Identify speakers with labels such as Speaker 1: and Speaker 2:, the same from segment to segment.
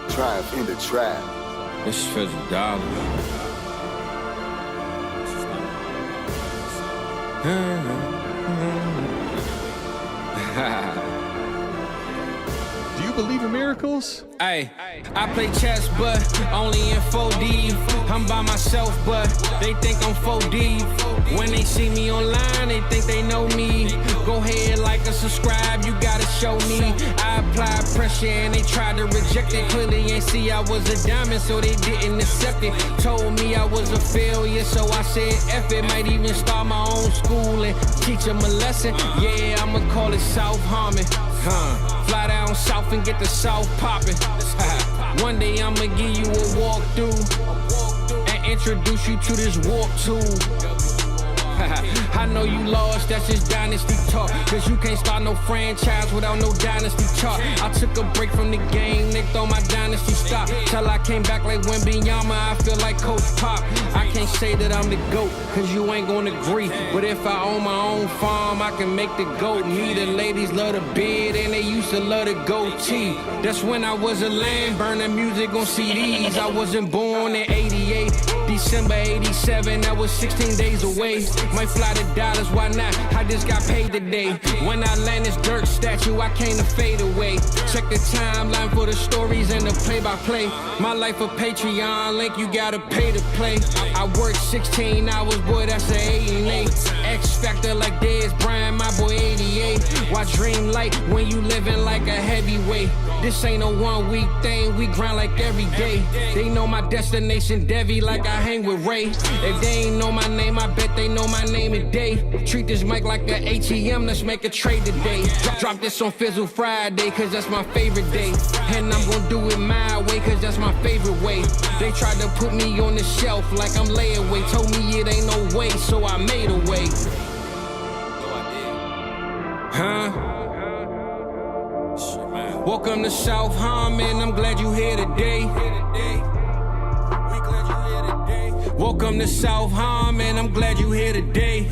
Speaker 1: Triumph in the trap.
Speaker 2: This is federal dollar.
Speaker 3: Do you believe in miracles?
Speaker 2: Ay, I play chess, but only in 4D. I'm by myself, but they think I'm 4D. When they see me online, they think they know me. Go ahead, like and subscribe, you gotta show me. I applied pressure and they tried to reject it. Clearly ain't see I was a diamond, so they didn't accept it. Told me I was a failure, so I said F it. Might even start my own school and teach them a lesson. Yeah, I'ma call it South Harmon. Fly down south and get the South poppin'. One day I'ma give you a walkthrough and introduce you to this walk tool. I know you lost, that's just Dynasty talk. Cause you can't start no franchise without no Dynasty chart. I took a break from the game, they throw my Dynasty stop. Till I came back like Wembanyama, I feel like Coach Pop. I can't say that I'm the GOAT, cause you ain't gonna agree. But if I own my own farm, I can make the GOAT. Me, the ladies love the beard and they used to love the goatee. That's when I was a lamb, burning music on CDs. I wasn't born in 88, December 87, that was 16 days away. Might fly to Dallas, why not? I just got paid today. When I land this dirt statue, I came to fade away. Check the timeline for the stories and the play-by-play. My life a Patreon link, you gotta pay to play. I work 16 hours, boy, that's an 8 and 8. X Factor like Dez Bryant, my boy 88. Why dream light when you living like a heavyweight? This ain't a 1 week thing, we grind like every day. They know my destination, Devi, like I hang with Ray. If they ain't know my name, I bet they know my name today. Treat this mic like an ATM, let's make a trade today. Drop this on Fizzle Friday, cause that's my favorite day. And I'm gonna do it my way, cause that's my favorite way. They tried to put me on the shelf like I'm layaway. Told me it ain't no way, so I made a way. Welcome to South Harmon, I'm glad you here today. Welcome to South Harmon, I'm glad you here today.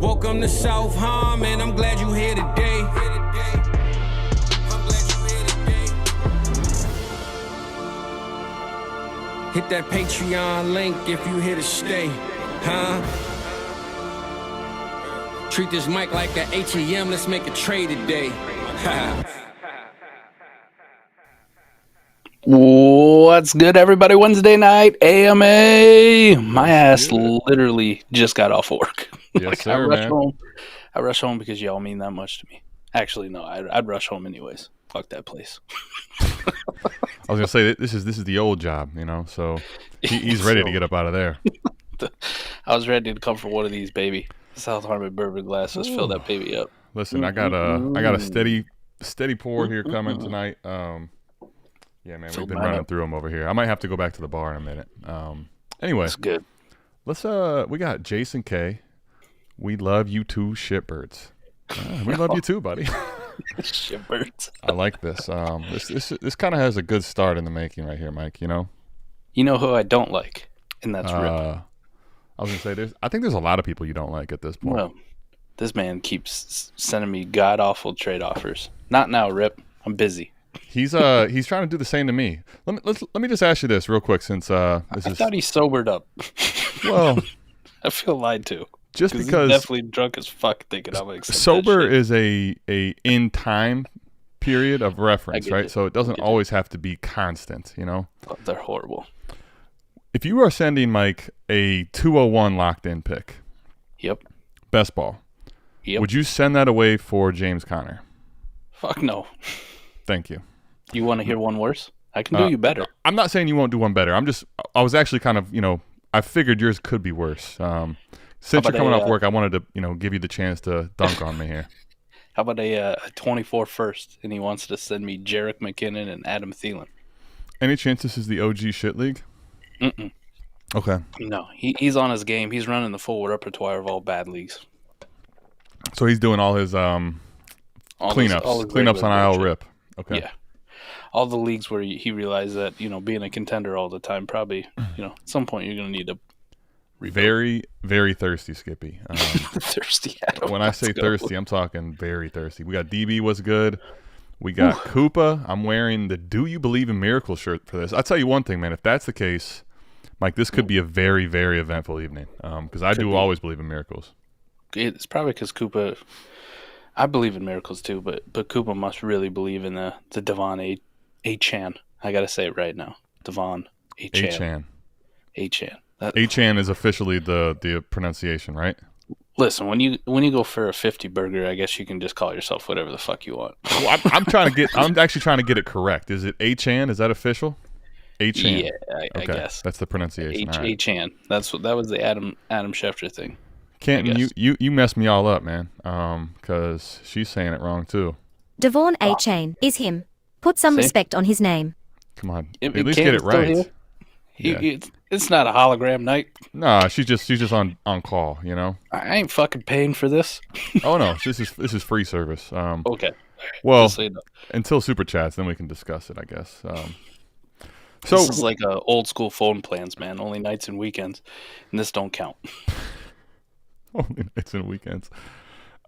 Speaker 2: Welcome to South Harmon, I'm glad you here today. Hit that Patreon link if you here to stay, Treat this mic like an ATM, let's make a trade today.
Speaker 4: What's good, everybody? Wednesday night AMA. My ass literally just got off work.
Speaker 3: Yes, sir, man.
Speaker 4: I rush home because y'all mean that much to me. Actually, no, I'd rush home anyways. Fuck that place.
Speaker 3: I was gonna say this is the old job, you know. So he's ready to get up out of there.
Speaker 4: I was ready to come for one of these, baby. South Harmon bourbon glass. Let's fill that baby up.
Speaker 3: Listen, I got a steady pour here coming tonight. Yeah, man, we've been running through them over here. I might have to go back to the bar in a minute. Anyway,
Speaker 4: that's good.
Speaker 3: Let's we got Jason K. We love you too, shitbirds. We love you too, buddy.
Speaker 4: Shitbirds.
Speaker 3: I like this. This kind of has a good start in the making right here, Mike. You know.
Speaker 4: You know who I don't like, and that's Rip.
Speaker 3: I was gonna say I think there's a lot of people you don't like at this point.
Speaker 4: Well, this man keeps sending me god awful trade offers. Not now, Rip. I'm busy.
Speaker 3: He's trying to do the same to me. Let me just ask you this real quick, since I
Speaker 4: thought he sobered up.
Speaker 3: Well,
Speaker 4: I feel lied to.
Speaker 3: Just because
Speaker 4: he's definitely drunk as fuck, thinking I'm like
Speaker 3: sober is a in time period of reference, right? So it doesn't always have to be constant, you know.
Speaker 4: Oh, they're horrible.
Speaker 3: If you are sending Mike a 201 locked in pick,
Speaker 4: yep,
Speaker 3: best ball,
Speaker 4: yep, would
Speaker 3: you send that away for James Conner?
Speaker 4: Fuck no. Thank
Speaker 3: you.
Speaker 4: You want to hear one worse? I can do you better.
Speaker 3: I'm not saying you won't do one better. I was actually kind of, I figured yours could be worse. Since you're coming off work, I wanted to, give you the chance to dunk on me here.
Speaker 4: How about a 24 first, and he wants to send me Jerick McKinnon and Adam Thielen.
Speaker 3: Any chance this is the OG shit league?
Speaker 4: Mm-mm.
Speaker 3: Okay.
Speaker 4: No, he's on his game. He's running the full repertoire of all bad leagues.
Speaker 3: So he's doing all his cleanups on IL Rip. Okay.
Speaker 4: Yeah. All the leagues where he realized that, being a contender all the time, probably, at some point you're going to need to
Speaker 3: Very, very thirsty, Skippy.
Speaker 4: Thirsty Adam.
Speaker 3: When I say thirsty, I'm talking very thirsty. We got DB was good. We got Koopa. I'm wearing the Do You Believe in Miracles shirt for this. I'll tell you one thing, man. If that's the case, Mike, this could be a very, very eventful evening because I do always believe in miracles.
Speaker 4: It's probably because Koopa – I believe in miracles too, but Koopa must really believe in the De'Von Achane. I got to say it right now. De'Von Achane. Achane.
Speaker 3: Achane is officially the pronunciation, right?
Speaker 4: Listen, when you go for a 50 burger, I guess you can just call yourself whatever the fuck you want.
Speaker 3: Well, I'm actually trying to get it correct. Is it Achane? Is that official? Achane.
Speaker 4: Yeah, I guess
Speaker 3: that's the pronunciation.
Speaker 4: Achane. That was the Adam Schefter thing.
Speaker 3: Canton, you messed me all up, man. Because she's saying it wrong too.
Speaker 5: De'Von Achane is him. Put some respect on his name.
Speaker 3: Come on, at least get it right.
Speaker 4: It's not a hologram night.
Speaker 3: Nah, she's just on call, you know.
Speaker 4: I ain't fucking paying for this.
Speaker 3: Oh no, this is free service.
Speaker 4: Okay.
Speaker 3: Well, until super chats, then we can discuss it, I guess. So
Speaker 4: this is like old school phone plans, man. Only nights and weekends, and this don't count.
Speaker 3: Only nights and weekends.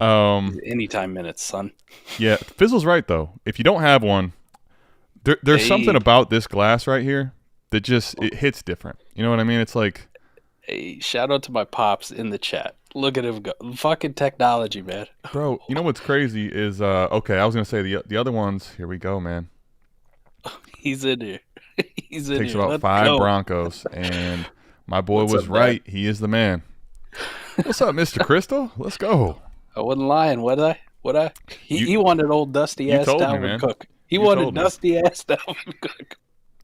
Speaker 4: Anytime minutes, son.
Speaker 3: Yeah, Fizzle's right though. If you don't have one, there's something about this glass right here that just it hits different. You know what I mean? It's like,
Speaker 4: hey, shout out to my pops in the chat. Look at him go. Fucking technology, man.
Speaker 3: Bro, you know what's crazy is okay, I was gonna say the other ones. Here we go, man.
Speaker 4: He's in here. He's in
Speaker 3: Takes
Speaker 4: here.
Speaker 3: about
Speaker 4: Let's
Speaker 3: 5
Speaker 4: go.
Speaker 3: Broncos, and my boy was right. He is the man. What's up, Mr. Crystal? Let's go.
Speaker 4: I wasn't lying, was I? He wanted old dusty ass Dalvin Cook. He wanted dusty ass Dalvin Cook.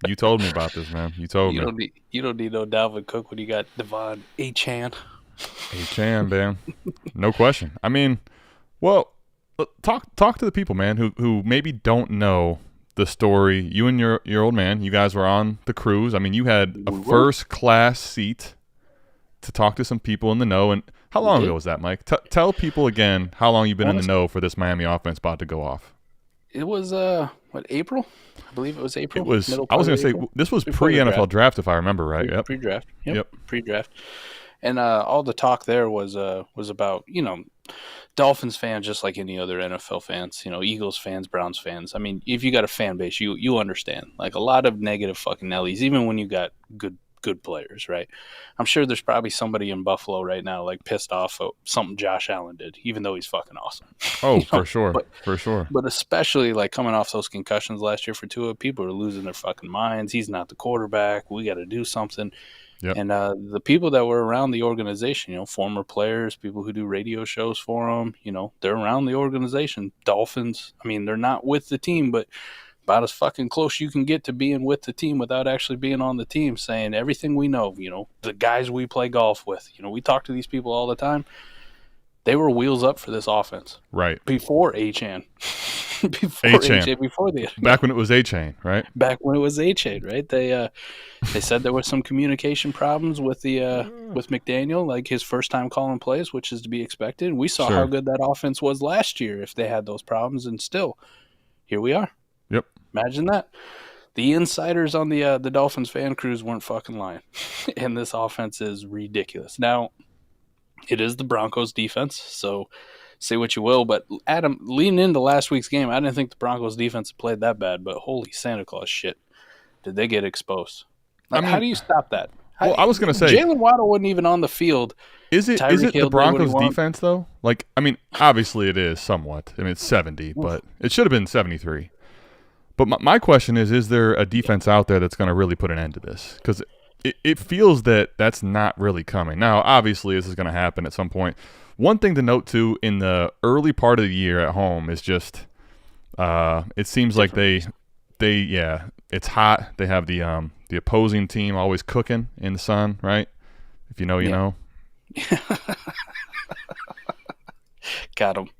Speaker 3: You told me about this, man. You told me.
Speaker 4: You don't need no Dalvin Cook when you got De'Von Achane.
Speaker 3: Achane, man. No question. I mean, well, talk to the people, man, who maybe don't know the story. You and your old man, you guys were on the cruise. I mean, you had a first class seat to talk to some people in the know. And how long ago was that, Mike? Tell people again how long you've been in the know for this Miami offense about to go off.
Speaker 4: It was April? I believe it was April.
Speaker 3: It was. I was going to say this was pre-NFL draft, if I remember right. Yep.
Speaker 4: Pre-draft. Yep. Pre-draft. And all the talk there was about, you know, Dolphins fans just like any other NFL fans, you know, Eagles fans, Browns fans. I mean, if you got a fan base, you understand. Like a lot of negative fucking Nellies, even when you got good players, right? I'm sure there's probably somebody in Buffalo right now like pissed off at something Josh Allen did, even though he's fucking awesome.
Speaker 3: Oh, you know? For sure.
Speaker 4: But especially like coming off those concussions last year for Tua, people are losing their fucking minds. He's not the quarterback. We got to do something.
Speaker 3: Yep.
Speaker 4: And the people that were around the organization, you know, former players, people who do radio shows for them, you know, they're around the organization. Dolphins, I mean, they're not with the team, but about as fucking close you can get to being with the team without actually being on the team, saying everything we know, you know, the guys we play golf with, you know, we talk to these people all the time. They were wheels up for this offense.
Speaker 3: Right.
Speaker 4: Before Achane. Before
Speaker 3: back when it was Achane, right?
Speaker 4: Back when it was Achane, right? They said there was some communication problems with with McDaniel, like his first time calling plays, which is to be expected. We saw how good that offense was last year if they had those problems, and still, here we are.
Speaker 3: Yep.
Speaker 4: Imagine that. The insiders on the Dolphins fan cruise weren't fucking lying, and this offense is ridiculous. Now, it is the Broncos defense, so say what you will, but Adam, leading into last week's game, I didn't think the Broncos defense played that bad, but holy Santa Claus shit, did they get exposed? Like, how do you stop that?
Speaker 3: Well, I was going to say,
Speaker 4: Jalen Waddle wasn't even on the field.
Speaker 3: Is it the Broncos defense, though? Like, I mean, obviously it is somewhat. I mean, it's 70, but it should have been 73. But my question is there a defense out there that's going to really put an end to this? Because it feels that that's not really coming. Now, obviously, this is going to happen at some point. One thing to note, too, in the early part of the year at home is just it seems like they it's hot. They have the opposing team always cooking in the sun, right? If you know, you know.
Speaker 4: Got him.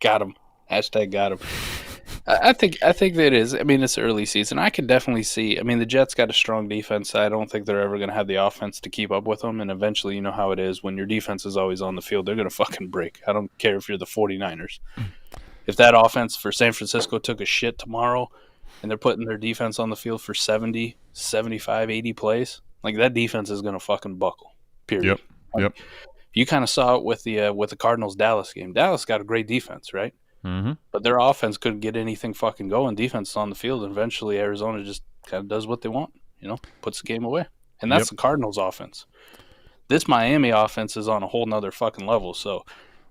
Speaker 4: Got him. Hashtag got him. I think that it is. I mean, it's early season. I can definitely see. I mean, the Jets got a strong defense. I don't think they're ever going to have the offense to keep up with them. And eventually, you know how it is. When your defense is always on the field, they're going to fucking break. I don't care if you're the 49ers. If that offense for San Francisco took a shit tomorrow and they're putting their defense on the field for 70, 75, 80 plays, Like, that defense is going to fucking buckle, period.
Speaker 3: Yep.
Speaker 4: You kind of saw it with the Cardinals-Dallas game. Dallas got a great defense, right?
Speaker 3: Mm-hmm.
Speaker 4: But their offense couldn't get anything fucking going. Defense is on the field, and eventually Arizona just kind of does what they want, puts the game away. And that's the Cardinals' offense. This Miami offense is on a whole nother fucking level. So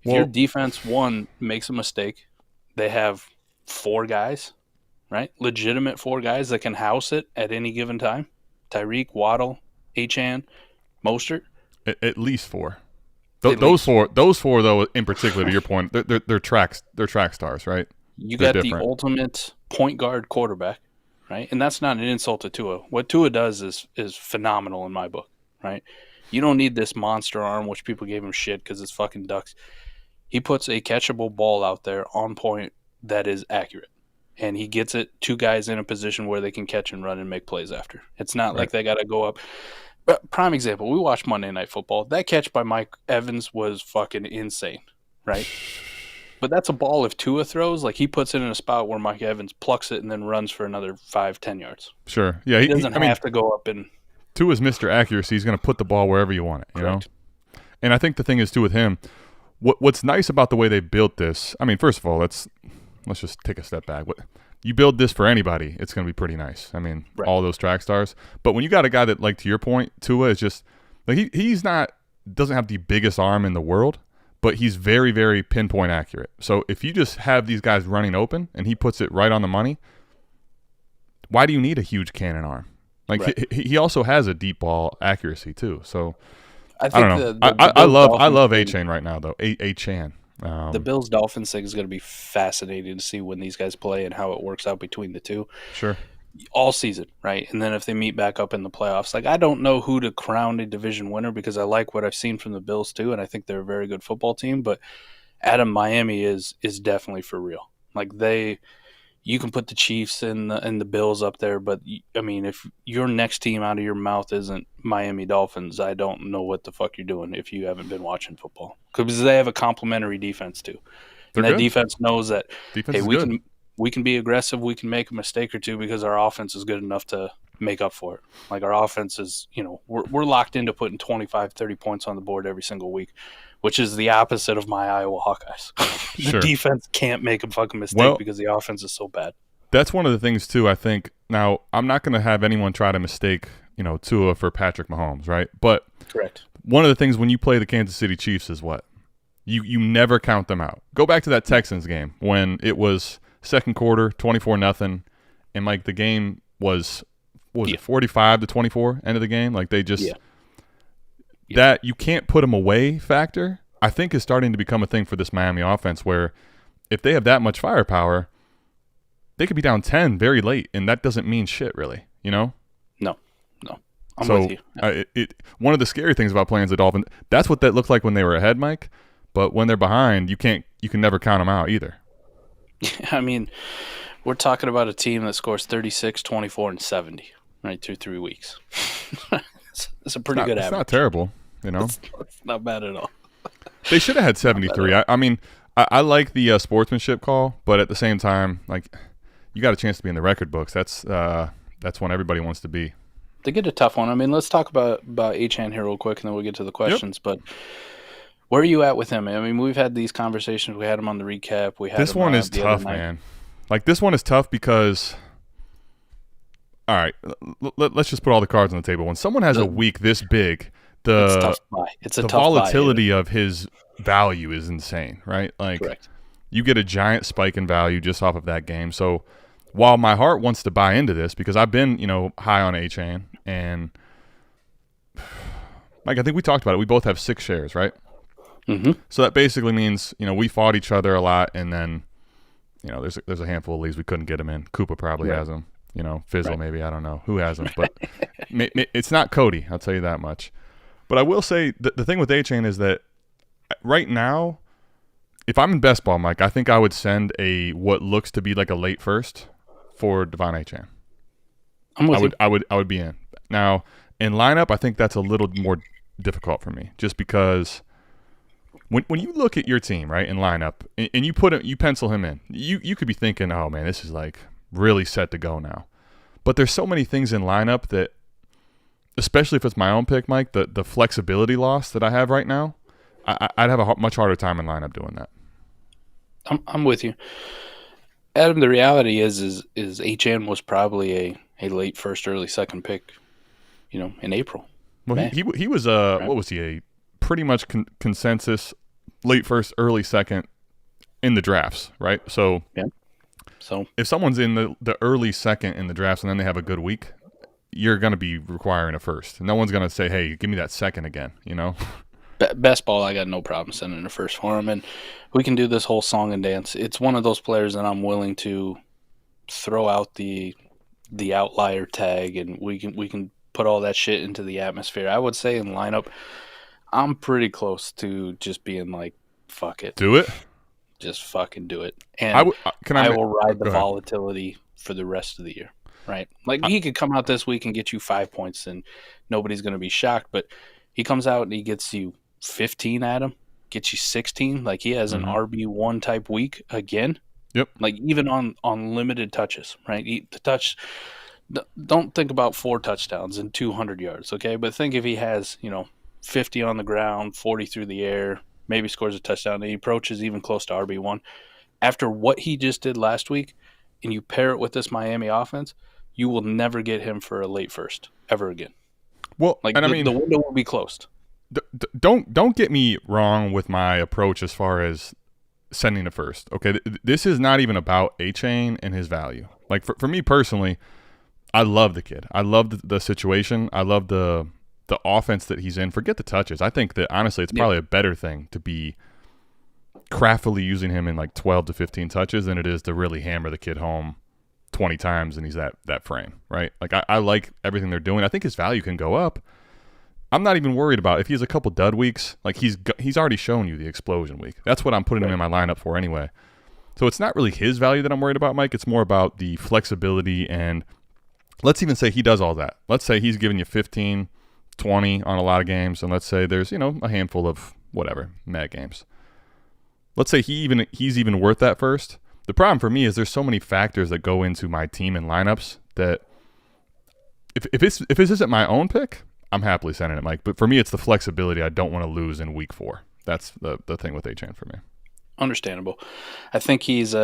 Speaker 4: if your defense, one, makes a mistake, they have 4 guys, right? Legitimate 4 guys that can house it at any given time. Tyreek, Waddle, Achane, Mostert.
Speaker 3: At least 4. Those four, though, in particular, to your point, they're track stars, right?
Speaker 4: You got the ultimate point guard quarterback, right? And that's not an insult to Tua. What Tua does is phenomenal in my book, right? You don't need this monster arm, which people gave him shit because it's fucking ducks. He puts a catchable ball out there on point that is accurate. And he gets it 2 guys in a position where they can catch and run and make plays after. It's not like they got to go up. Prime example, we watched Monday Night Football. That catch by Mike Evans was fucking insane, right? But that's a ball if Tua throws, like he puts it in a spot where Mike Evans plucks it and then runs for another 5-10 yards.
Speaker 3: Sure. Yeah,
Speaker 4: he doesn't have to go up and...
Speaker 3: Tua's Mr. Accuracy. He's going to put the ball wherever you want it, you know? And I think the thing is, too, with him, what's nice about the way they built this, I mean, first of all, let's just take a step back. You build this for anybody, it's going to be pretty nice. I mean, all those track stars. But when you got a guy that, like, to your point, Tua is just, like, he's not, doesn't have the biggest arm in the world, but he's very, very pinpoint accurate. So if you just have these guys running open and he puts it right on the money, why do you need a huge cannon arm? Like, he also has a deep ball accuracy, too. So, I don't know. I love Achane right now, though. Achane.
Speaker 4: The Bills-Dolphins thing is going to be fascinating to see when these guys play and how it works out between the two.
Speaker 3: Sure.
Speaker 4: All season, right? And then if they meet back up in the playoffs, like, I don't know who to crown a division winner because I like what I've seen from the Bills too, and I think they're a very good football team. But Miami is definitely for real. Like, you can put the Chiefs and the Bills up there, but I mean, if your next team out of your mouth isn't Miami Dolphins, I don't know what the fuck you're doing if you haven't been watching football, because they have a complementary defense too. And that defense knows that we can be aggressive, we can make a mistake or two because our offense is good enough to make up for it. Like, our offense is, we're locked into putting 25, 30 points on the board every single week, which is the opposite of my Iowa Hawkeyes. The defense can't make a fucking mistake because the offense is so bad.
Speaker 3: That's one of the things, too, I think. Now, I'm not going to have anyone try to mistake, Tua for Patrick Mahomes, right? But one of the things when you play the Kansas City Chiefs is what? You never count them out. Go back to that Texans game when it was second quarter, 24-0, and, like, the game was it 45-24 end of the game? Like, they just that you can't put them away factor, I think, is starting to become a thing for this Miami offense, where if they have that much firepower, they could be down 10 very late, and that doesn't mean shit, really, No.
Speaker 4: I'm with you.
Speaker 3: One of the scary things about playing as the Dolphins, that's what that looked like when they were ahead, Mike, but when they're behind, you can never count them out either.
Speaker 4: I mean, we're talking about a team that scores 36, 24, and 70 right through 3 weeks. It's a pretty good average.
Speaker 3: It's not terrible,
Speaker 4: It's not bad at all.
Speaker 3: They should have had 73. I mean, I like the sportsmanship call, but at the same time, like, you got a chance to be in the record books. That's one everybody wants to be.
Speaker 4: They get a tough one. I mean, let's talk about Achane here real quick, and then we'll get to the questions. But where are you at with him? I mean, we've had these conversations. We had him on the recap. This
Speaker 3: one is tough, man. Like, this one is tough because, all right, let's just put all the cards on the table. When someone has a week this big, the volatility of his value is insane, right? Like, you get a giant spike in value just off of that game. So while my heart wants to buy into this, because I've been, high on Achane, and like, I think we talked about it. We both have 6 shares, right?
Speaker 4: Mm-hmm.
Speaker 3: So that basically means, we fought each other a lot, and then, there's a handful of leagues we couldn't get him in. Koopa probably has them. Fizzle maybe, I don't know who has them, but it's not Cody, I'll tell you that much. But I will say the thing with Achane is that right now, if I'm in best ball, Mike, I think I would send what looks to be like a late first for De'Von Achane. I would be in. Now, in lineup, I think that's a little more difficult for me, just because when you look at your team, right, in lineup, and you pencil him in, you could be thinking, oh man, this is like really set to go now. But there's so many things in lineup that especially if it's my own pick, Mike, the flexibility loss that I have right now, I'd have a much harder time in lineup doing that.
Speaker 4: I'm with you, Adam. The reality is Achane was probably a late first, early second pick, in April.
Speaker 3: Well, he was what was he, a pretty much consensus late first, early second in the drafts, right? So
Speaker 4: yeah. So
Speaker 3: if someone's in the early second in the drafts and then they have a good week, you're going to be requiring a first. No one's going to say, hey, give me that second again,
Speaker 4: Best ball, I got no problem sending a first for him, and we can do this whole song and dance. It's one of those players that I'm willing to throw out the outlier tag, and we can put all that shit into the atmosphere. I would say in lineup, I'm pretty close to just being like, fuck it.
Speaker 3: Do it.
Speaker 4: Just fucking do it. And I will ride the
Speaker 3: Go ahead.
Speaker 4: volatility for the rest of the year, right? Like, he could come out this week and get you 5 points, and nobody's going to be shocked, but he comes out and he gets you 15, Adam, gets you 16. Like, he has an RB1 type week again.
Speaker 3: Yep.
Speaker 4: Like, even on limited touches, right? Don't think about 4 touchdowns and 200 yards, okay? But think if he has, 50 on the ground, 40 through the air, maybe scores a touchdown, and he approaches even close to RB1. After what he just did last week, and you pair it with this Miami offense, you will never get him for a late first ever again.
Speaker 3: Well,
Speaker 4: like,
Speaker 3: and
Speaker 4: the window will be closed.
Speaker 3: Don't get me wrong with my approach as far as sending a first. Okay, this is not even about Achane and his value. Like, for me personally, I love the kid. I love the situation. I love the offense that he's in. Forget the touches. I think that honestly, it's probably a better thing to be craftily using him in like 12 to 15 touches than it is to really hammer the kid home 20 times and he's that frame, right? Like, I like everything they're doing. I think his value can go up. I'm not even worried about if he has a couple dud weeks. Like, he's already shown you the explosion week. That's what I'm putting him in my lineup for anyway. So it's not really his value that I'm worried about, Mike. It's more about the flexibility, and let's even say he does all that. Let's say he's giving you 15, 20 on a lot of games, and let's say there's, a handful of whatever, mad games. Let's say he's even worth that first. The problem for me is there's so many factors that go into my team and lineups that if this isn't my own pick, I'm happily sending it, Mike. But for me, it's the flexibility I don't want to lose in week 4. That's the thing with Achane for me.
Speaker 4: Understandable. I think he's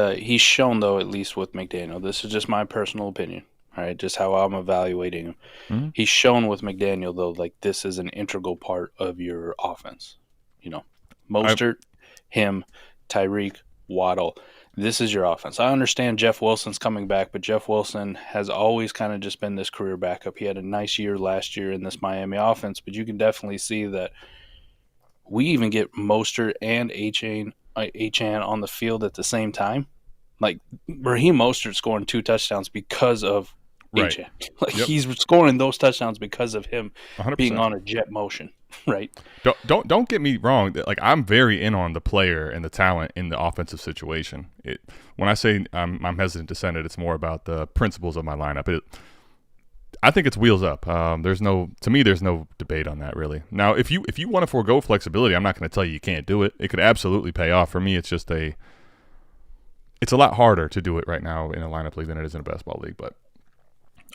Speaker 4: shown, though, at least with McDaniel. This is just my personal opinion, all right, just how I'm evaluating him. Mm-hmm. He's shown with McDaniel, though, like, this is an integral part of your offense. Mostert, him, Tyreek, Waddle. This is your offense. I understand Jeff Wilson's coming back, but Jeff Wilson has always kind of just been this career backup. He had a nice year last year in this Miami offense, but you can definitely see that we even get Mostert and Achane on the field at the same time. Like, Raheem Mostert scoring 2 touchdowns because of Achane. Like, he's scoring those touchdowns because of him 100%. Being on a jet motion, right?
Speaker 3: Don't get me wrong. Like, I'm very in on the player and the talent in the offensive situation. When I say I'm hesitant to send it, it's more about the principles of my lineup. I think it's wheels up. There's no debate on that, really. Now, if you want to forego flexibility, I'm not going to tell you can't do it. It could absolutely pay off. For me, it's just it's a lot harder to do it right now in a lineup league than it is in a best ball league. But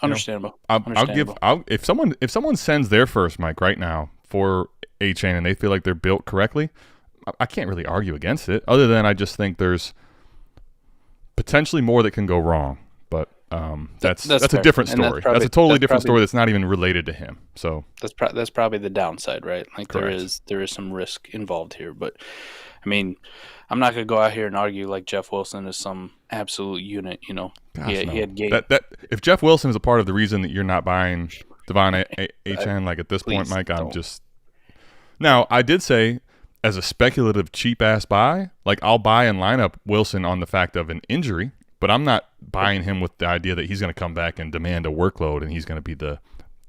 Speaker 4: understandable.
Speaker 3: If someone sends their first, Mike, right now for Achane and they feel like they're built correctly, I can't really argue against it. Other than I just think there's potentially more that can go wrong. But that's a different story. That's a totally different story that's not even related to him. So
Speaker 4: that's probably the downside, right? Like,
Speaker 3: correct.
Speaker 4: there is some risk involved here. But I mean, I'm not going to go out here and argue like Jeff Wilson is some absolute unit.
Speaker 3: Gosh,
Speaker 4: he had game.
Speaker 3: If Jeff Wilson is a part of the reason that you're not buying De'Von Achane, like, at this point, Mike, I'm just. Now, I did say, as a speculative cheap-ass buy, like, I'll buy and line up Wilson on the fact of an injury, but I'm not buying him with the idea that he's going to come back and demand a workload and he's going to be the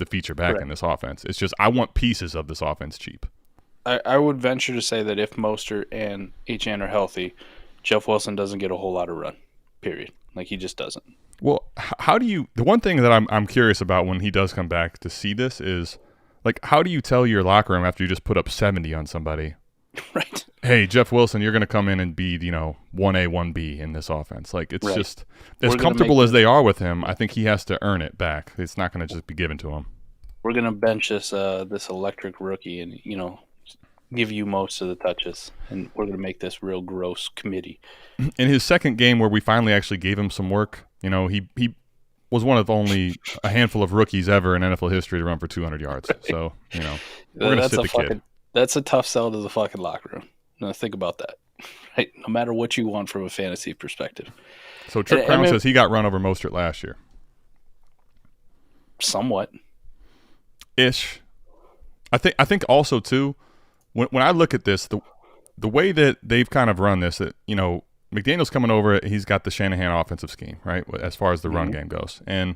Speaker 3: feature back in this offense. It's just I want pieces of this offense cheap.
Speaker 4: I would venture to say that if Mostert and Achane are healthy, Jeff Wilson doesn't get a whole lot of run, period. Like, he just doesn't.
Speaker 3: Well, how do you – the one thing that I'm curious about when he does come back to see this is, like, how do you tell your locker room after you just put up 70 on somebody?
Speaker 4: Right.
Speaker 3: Hey, Jeff Wilson, you're going to come in and be, 1A, 1B in this offense. Like, it's just – as comfortable as they are with him, I think he has to earn it back. It's not going to just be given to him.
Speaker 4: we're gonna bench this electric rookie, and give you most of the touches, and we're gonna make this real gross committee.
Speaker 3: In his second game, where we finally actually gave him some work, he was one of only a handful of rookies ever in NFL history to run for 200 yards. So we're gonna sit the kid.
Speaker 4: That's a tough sell to the fucking locker room. Now think about that. Right? No matter what you want from a fantasy perspective.
Speaker 3: So Trip Crown says he got run over Mostert last year.
Speaker 4: Somewhat.
Speaker 3: Ish. I think also too, when I look at this, the way that they've kind of run this, that McDaniel's coming over, he's got the Shanahan offensive scheme, right, as far as the run game goes. And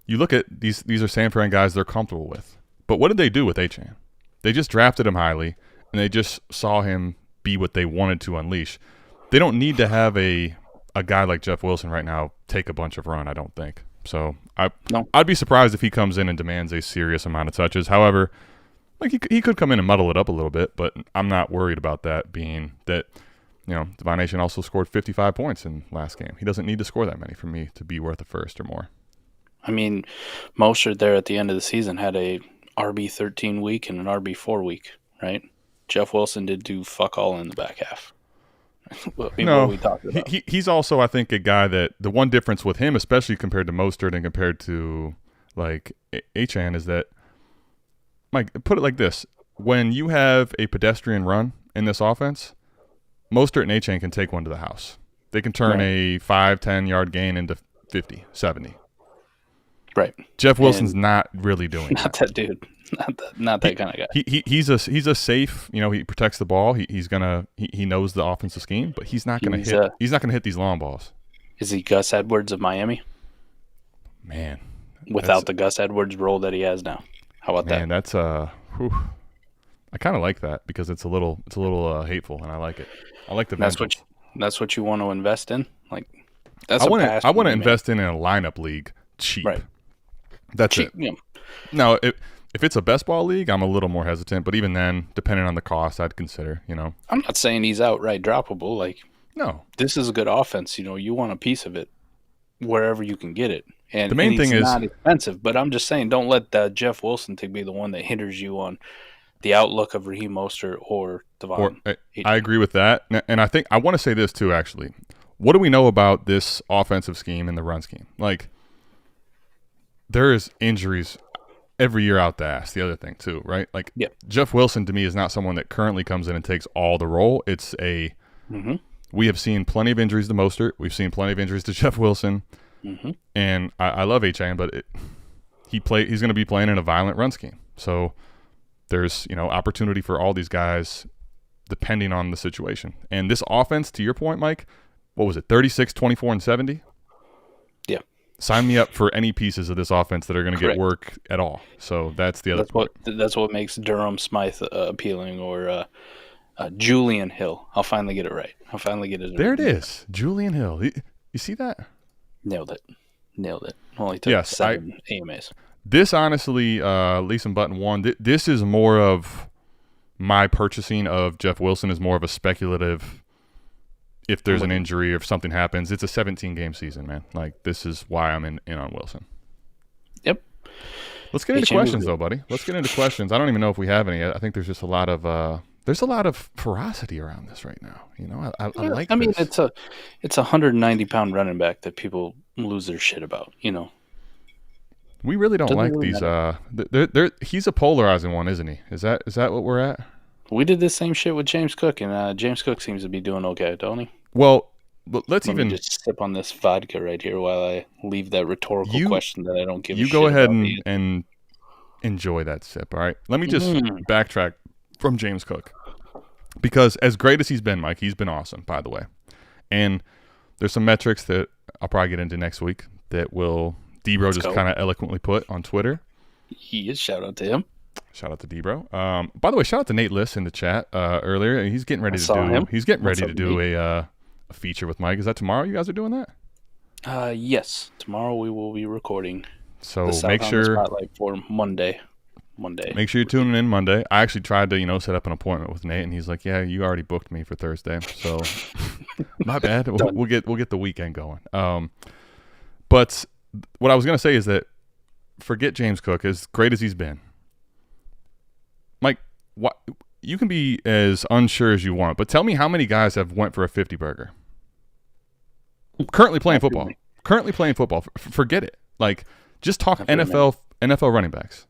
Speaker 3: you look at these are San Fran guys they're comfortable with. But what did they do with Achane? They just drafted him highly, and they just saw him be what they wanted to unleash. They don't need to have a guy like Jeff Wilson right now take a bunch of run, I don't think. So I'd be surprised if he comes in and demands a serious amount of touches. However, like he could come in and muddle it up a little bit, but I'm not worried about that, being that De'Von Achane also scored 55 points in last game. He doesn't need to score that many for me to be worth a first or more.
Speaker 4: I mean, Mostert there at the end of the season had a RB13 week and an RB4 week, right? Jeff Wilson did do fuck all in the back half. What we talked about.
Speaker 3: He's also, I think, a guy that the one difference with him, especially compared to Mostert and compared to like Achane, is that, Mike, put it like this: when you have a pedestrian run in this offense, Mostert and Achane can take one to the house. They can turn a 5-10 yard gain into 50, 70.
Speaker 4: Right.
Speaker 3: Jeff Wilson's not really doing
Speaker 4: that. Not that dude. Not that kind of guy.
Speaker 3: He's a safe. He protects the ball. He knows the offensive scheme, but he's not going to hit. He's not going to hit these long balls.
Speaker 4: Is he Gus Edwards of Miami?
Speaker 3: Man,
Speaker 4: without the Gus Edwards role that he has now. How about that?
Speaker 3: Man, that's I kind of like that because it's a little hateful, and I like it. I like the.
Speaker 4: That's what you want to invest in. Like that's
Speaker 3: I want to invest in a lineup league cheap.
Speaker 4: Right.
Speaker 3: That's
Speaker 4: cheap,
Speaker 3: it.
Speaker 4: Yeah.
Speaker 3: Now, if it's a best ball league, I'm a little more hesitant. But even then, depending on the cost, I'd consider.
Speaker 4: I'm not saying he's outright droppable. Like,
Speaker 3: no,
Speaker 4: this is a good offense. You want a piece of it wherever you can get it. And
Speaker 3: the main thing is
Speaker 4: not expensive. But I'm just saying, don't let Jeff Wilson be the one that hinders you on the outlook of Raheem Mostert or De'Von.
Speaker 3: I agree with that, and I think I want to say this too. Actually, what do we know about this offensive scheme and the run scheme? Like, there is injuries every year out the ass. The other thing too, right? Like, Jeff Wilson to me is not someone that currently comes in and takes all the role. It's we have seen plenty of injuries to Mostert. We've seen plenty of injuries to Jeff Wilson, and I love Achane, but he's going to be playing in a violent run scheme. So there's opportunity for all these guys depending on the situation. And this offense, to your point, Mike, what was it? 36, 24, and 70.
Speaker 4: Yeah.
Speaker 3: Sign me up for any pieces of this offense that are going to get work at all. So that's the other part.
Speaker 4: That's what makes Durham Smythe appealing, or Julian Hill. I'll finally get it right. I'll finally get it.
Speaker 3: There it is. Julian Hill. You see that?
Speaker 4: Nailed it. Only took 7 AMAs.
Speaker 3: This honestly, Leeson Button 1, this is more of my purchasing of Jeff Wilson is more of a speculative. If there's an injury or if something happens, it's a 17-game season, man. Like, this is why I'm in on Wilson.
Speaker 4: Yep.
Speaker 3: Let's get into questions, though, buddy. Let's get into questions. I don't even know if we have any. I think there's just a lot of ferocity around this right now. I like.
Speaker 4: I mean, it's a 190-pound running back that people lose their shit about.
Speaker 3: We really don't like these. He's a polarizing one, isn't he? Is that what we're at?
Speaker 4: We did the same shit with James Cook, and James Cook seems to be doing okay, don't he?
Speaker 3: Well, Let
Speaker 4: me just sip on this vodka right here while I leave that rhetorical question that I don't give a shit
Speaker 3: about. You go ahead
Speaker 4: and
Speaker 3: enjoy that sip, all right? Let me just backtrack from James Cook. Because as great as he's been, Mike, he's been awesome, by the way. And there's some metrics that I'll probably get into next week that D-Bro just kind of eloquently put on Twitter.
Speaker 4: Shout out to him.
Speaker 3: Shout out to D-Bro. By the way, shout out to Nate Liss in the chat earlier. He's getting ready to do a feature with Mike. Is that tomorrow you guys are doing that?
Speaker 4: Yes. Tomorrow we will be recording.
Speaker 3: So make sure
Speaker 4: spotlight for Monday.
Speaker 3: Make sure you're tuning in Monday. I actually tried to set up an appointment with Nate, and he's like, "Yeah, you already booked me for Thursday." So my bad. We'll get the weekend going. But what I was gonna say is that forget James Cook, as great as he's been. Mike, you can be as unsure as you want, but tell me how many guys have went for a 50 burger. Currently playing football. Forget it. Like, just talk NFL running backs.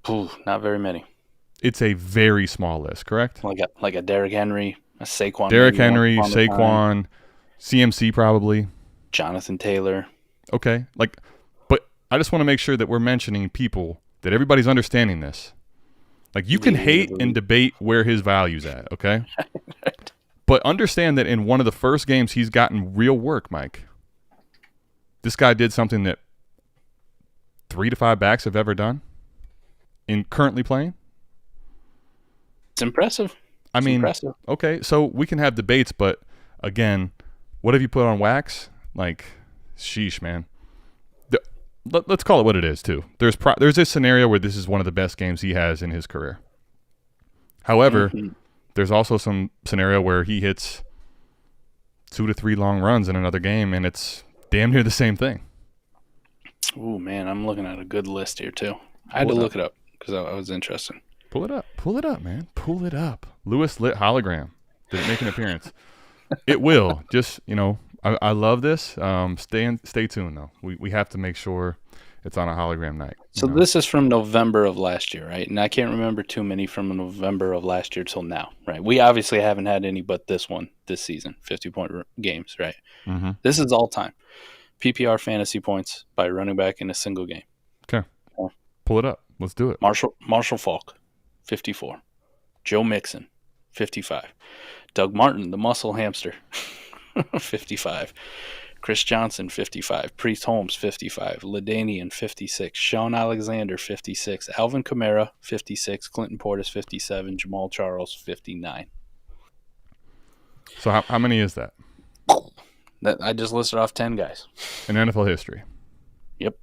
Speaker 4: Ooh, not very many.
Speaker 3: It's a very small list, correct?
Speaker 4: Like a Derrick Henry, a Saquon.
Speaker 3: Derrick Henry, Saquon, CMC probably.
Speaker 4: Jonathan Taylor.
Speaker 3: Okay. But I just want to make sure that we're mentioning people, that everybody's understanding this. Like, you can hate and debate where his value's at, okay? But understand that in one of the first games he's gotten real work, Mike. This guy did something that 3 to 5 backs have ever done in currently playing.
Speaker 4: It's impressive.
Speaker 3: Impressive. Okay, so we can have debates, but again, what have you put on wax? Like, sheesh, man. Let's call it what it is, too. There's this scenario where this is one of the best games he has in his career. However, there's also some scenario where he hits 2 to 3 long runs in another game, and it's damn near the same thing.
Speaker 4: Ooh, man, I'm looking at a good list here, too. I had to look it up because I was interested.
Speaker 3: Pull it up, man. Pull it up. Lewis Lit hologram. Did it make an appearance? It will. Just, I love this. Stay tuned, though. We have to make sure it's on a hologram night.
Speaker 4: So this is from November of last year, right? And I can't remember too many from November of last year till now, right? We obviously haven't had any but this season, 50-point games, right? Mm-hmm. This is all time. PPR fantasy points by running back in a single game.
Speaker 3: Okay. Pull it up. Let's do it.
Speaker 4: Marshall Faulk, 54. Joe Mixon, 55. Doug Martin, the muscle hamster, 55. Chris Johnson, 55. Priest Holmes, 55. LaDainian, 56. Sean Alexander, 56. Alvin Kamara, 56. Clinton Portis, 57. Jamal Charles, 59.
Speaker 3: So how many is that?
Speaker 4: I just listed off 10 guys.
Speaker 3: In NFL history.
Speaker 4: Yep.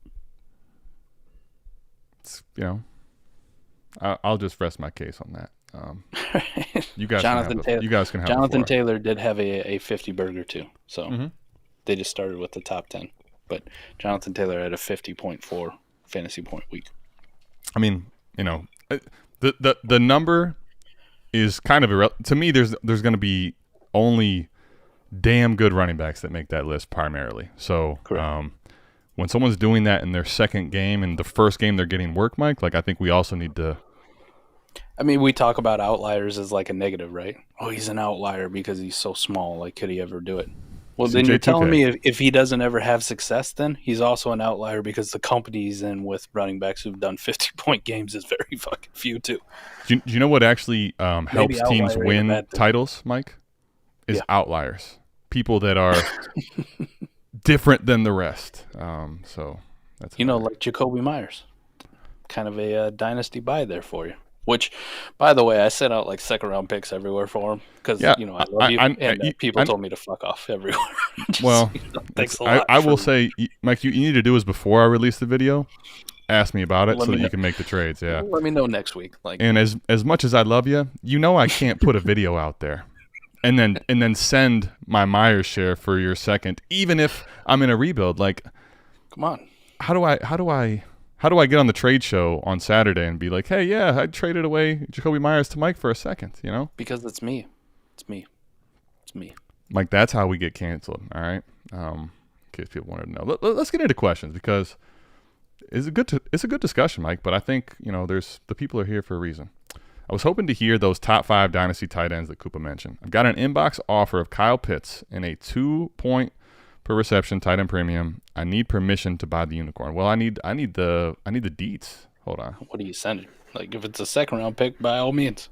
Speaker 3: It's, I'll just rest my case on that. You guys can have
Speaker 4: Jonathan Taylor did have a 50 burger too, so they just started with the top 10. But Jonathan Taylor had a 50.4 fantasy point week.
Speaker 3: I mean, the number is kind of irrelevant to me. There's going to be only damn good running backs that make that list primarily. So when someone's doing that in their second game and the first game they're getting work, Mike, like I think we also need to.
Speaker 4: I mean, we talk about outliers as like a negative, right? Oh, he's an outlier because he's so small. Like, could he ever do it? Well, then you're telling me if he doesn't ever have success, then he's also an outlier because the company he's in with running backs who've done 50-point games is very fucking few, too.
Speaker 3: Do you know what actually helps teams win titles, Mike? Is outliers. People that are different than the rest. So that's
Speaker 4: like Jakobi Meyers. Kind of a dynasty buy there for you. Which, by the way, I sent out like second-round picks everywhere for him because I love you, people told me to fuck off everywhere. Thanks a lot.
Speaker 3: I will say, Mike, you need to do is before I release the video, ask me about it so that you can make the trades. Yeah,
Speaker 4: let me know next week.
Speaker 3: And as much as I love you, I can't put a video out there, and then send my Meyers share for your second, even if I'm in a rebuild. Like,
Speaker 4: come on,
Speaker 3: how do I get on the trade show on Saturday and be like, hey, yeah, I traded away Jakobi Meyers to Mike for a second,
Speaker 4: Because it's me. It's me.
Speaker 3: Mike, that's how we get canceled, all right? In case people wanted to know. Let's get into questions because it's a good discussion, Mike, but I think, the people are here for a reason. I was hoping to hear those top 5 dynasty tight ends that Koopa mentioned. I've got an inbox offer of Kyle Pitts in a 2-point per reception tight end premium. I need permission to buy the unicorn. Well, I need the deets. Hold on.
Speaker 4: What are you sending? Like, if it's a second round pick, by all means.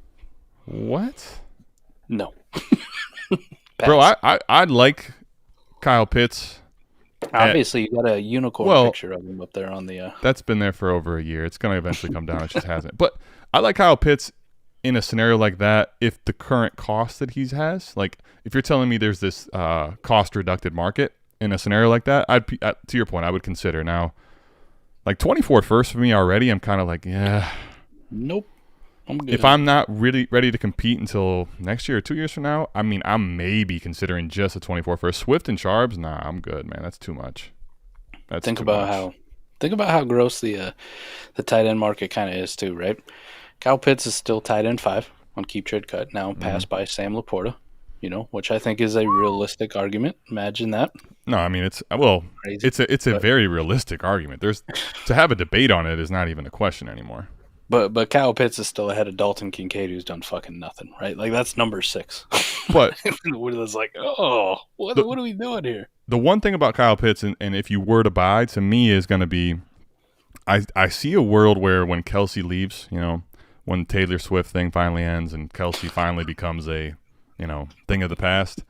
Speaker 3: What?
Speaker 4: No.
Speaker 3: Bro, I'd like Kyle Pitts.
Speaker 4: Obviously, you got a unicorn picture of him up there on the.
Speaker 3: That's been there for over a year. It's going to eventually come down. It just hasn't. But I like Kyle Pitts in a scenario like that if the current cost that he has, like if you're telling me there's this cost reduced market in a scenario like that, to your point, I would consider. Now, like 24 first for me already, I'm kind of like, yeah.
Speaker 4: Nope. I'm good.
Speaker 3: If I'm not really ready to compete until next year or 2 years from now, I mean, I'm maybe considering just a 24 first. Swift and Charbs, nah, I'm good, man. That's too much.
Speaker 4: Think about how Think about how gross the tight end market kind of is too, right? Kyle Pitts is still tight end 5 on keep trade cut, now passed by Sam LaPorta, which I think is a realistic argument. Imagine that.
Speaker 3: No, I mean it's
Speaker 4: Crazy.
Speaker 3: it's a very realistic argument. To have a debate on it is not even a question anymore.
Speaker 4: But Kyle Pitts is still ahead of Dalton Kincaid, who's done fucking nothing, right? Like that's number 6.
Speaker 3: But
Speaker 4: it's like, what are we doing here?
Speaker 3: The one thing about Kyle Pitts, and if you were to buy, to me is going to be, I see a world where when Kelce leaves, when Taylor Swift thing finally ends and Kelce finally becomes a, thing of the past,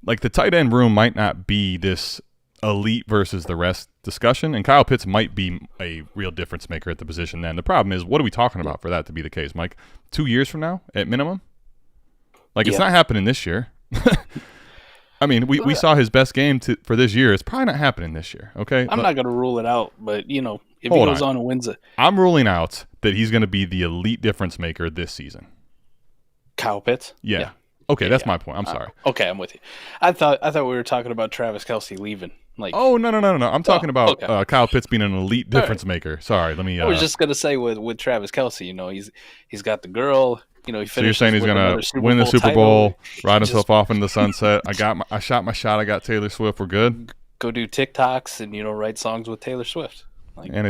Speaker 3: like the tight end room might not be this elite versus the rest discussion, and Kyle Pitts might be a real difference maker at the position then. The problem is, what are we talking about for that to be the case, Mike? 2 years from now at minimum? Like, it's not happening this year. I mean, we saw his best game for this year. It's probably not happening this year, okay?
Speaker 4: I'm not going to rule it out, but, if he goes on and wins it.
Speaker 3: I'm ruling out that he's going to be the elite difference maker this season.
Speaker 4: Kyle Pitts?
Speaker 3: Yeah. Okay, that's my point. I'm sorry.
Speaker 4: Okay, I'm with you. I thought we were talking about Travis Kelce leaving. Like,
Speaker 3: no. I'm talking about Kyle Pitts being an elite difference maker. Sorry, let me.
Speaker 4: I was just going to say with Travis Kelce, he's got the girl. He
Speaker 3: so you're saying he's going to win the Super Bowl, ride himself off in the sunset. I shot my shot. I got Taylor Swift. We're good.
Speaker 4: Go do TikToks and write songs with Taylor Swift. Like,
Speaker 3: and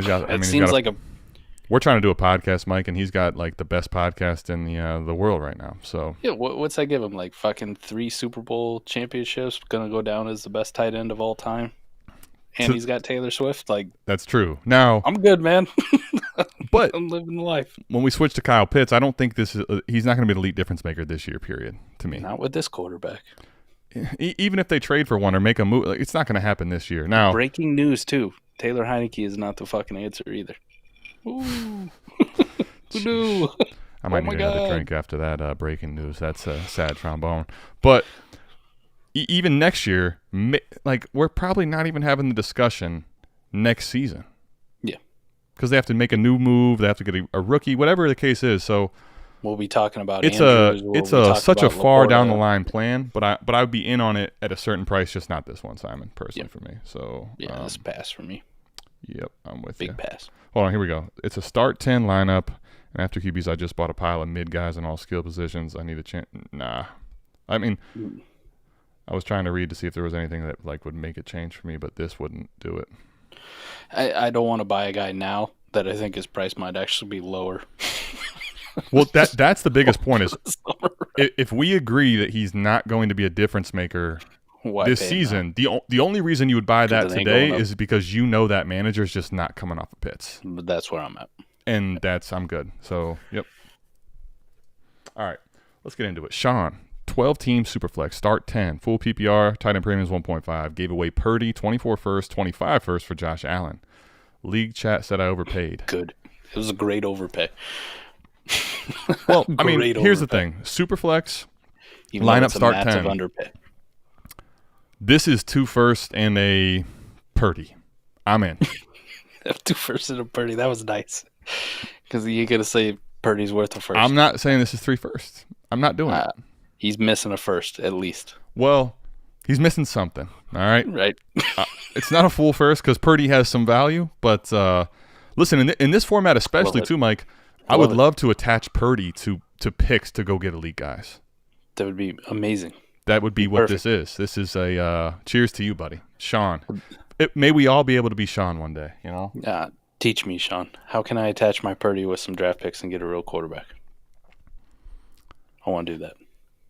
Speaker 3: we're trying to do a podcast, Mike, and he's got like the best podcast in the world right now. So
Speaker 4: yeah, what's that give him? Like fucking 3 Super Bowl championships. Going to go down as the best tight end of all time. And he's got Taylor Swift. Like,
Speaker 3: that's true. Now
Speaker 4: I'm good, man.
Speaker 3: But
Speaker 4: I'm living the life.
Speaker 3: When we switch to Kyle Pitts, I don't think he's not going to be an elite difference maker this year. Period. To me,
Speaker 4: not with this quarterback.
Speaker 3: Even if they trade for one or make a move, it's not going to happen this year. Now,
Speaker 4: breaking news too: Taylor Heineke is not the fucking answer either. Ooh.
Speaker 3: I might need another drink after that breaking news. That's a sad trombone. But even next year, like we're probably not even having the discussion next season.
Speaker 4: Yeah,
Speaker 3: because they have to make a new move. They have to get a rookie, whatever the case is. So
Speaker 4: we'll be talking about
Speaker 3: it's such a far down the line plan. But I would be in on it at a certain price, just not this one, Simon. Personally, for me. So
Speaker 4: yeah, this pass for me.
Speaker 3: Yep, I'm with
Speaker 4: you.
Speaker 3: Big
Speaker 4: pass.
Speaker 3: Hold on, here we go. It's a start 10 lineup, and after QBs, I just bought a pile of mid guys in all skill positions. I need a chance. Nah, I mean, I was trying to read to see if there was anything that like would make it change for me, but this wouldn't do it.
Speaker 4: I don't want to buy a guy now that I think his price might actually be lower.
Speaker 3: Well, that's the biggest point is if we agree that he's not going to be a difference maker this season, the only reason you would buy that today is because that manager is just not coming off of Pitts.
Speaker 4: But that's where I'm at.
Speaker 3: And I'm good. So, yep. All right, let's get into it. Sean, 12-team Superflex, start 10, full PPR, tight end premiums 1.5, gave away Purdy, 24 first, 25 first for Josh Allen. League chat said I overpaid.
Speaker 4: Good. It was a great overpay.
Speaker 3: Well, I mean, here's the thing. Superflex, lineup start 10.
Speaker 4: Underpay.
Speaker 3: This is 2 first and a Purdy. I'm in.
Speaker 4: 2 first and a Purdy. That was nice. Because you got to say Purdy's worth a first.
Speaker 3: I'm not saying this is 3 first. I'm not doing it.
Speaker 4: He's missing a first, at least.
Speaker 3: Well, he's missing something. All right?
Speaker 4: Right.
Speaker 3: It's not a full first because Purdy has some value. But listen, in this format especially too, Mike, I would love to attach Purdy to picks to go get elite guys.
Speaker 4: That would be amazing.
Speaker 3: That would be what this is. This is a cheers to you, buddy. Sean. May we all be able to be Sean one day, you know?
Speaker 4: Teach me, Sean. How can I attach my Purdy with some draft picks and get a real quarterback? I want to do that.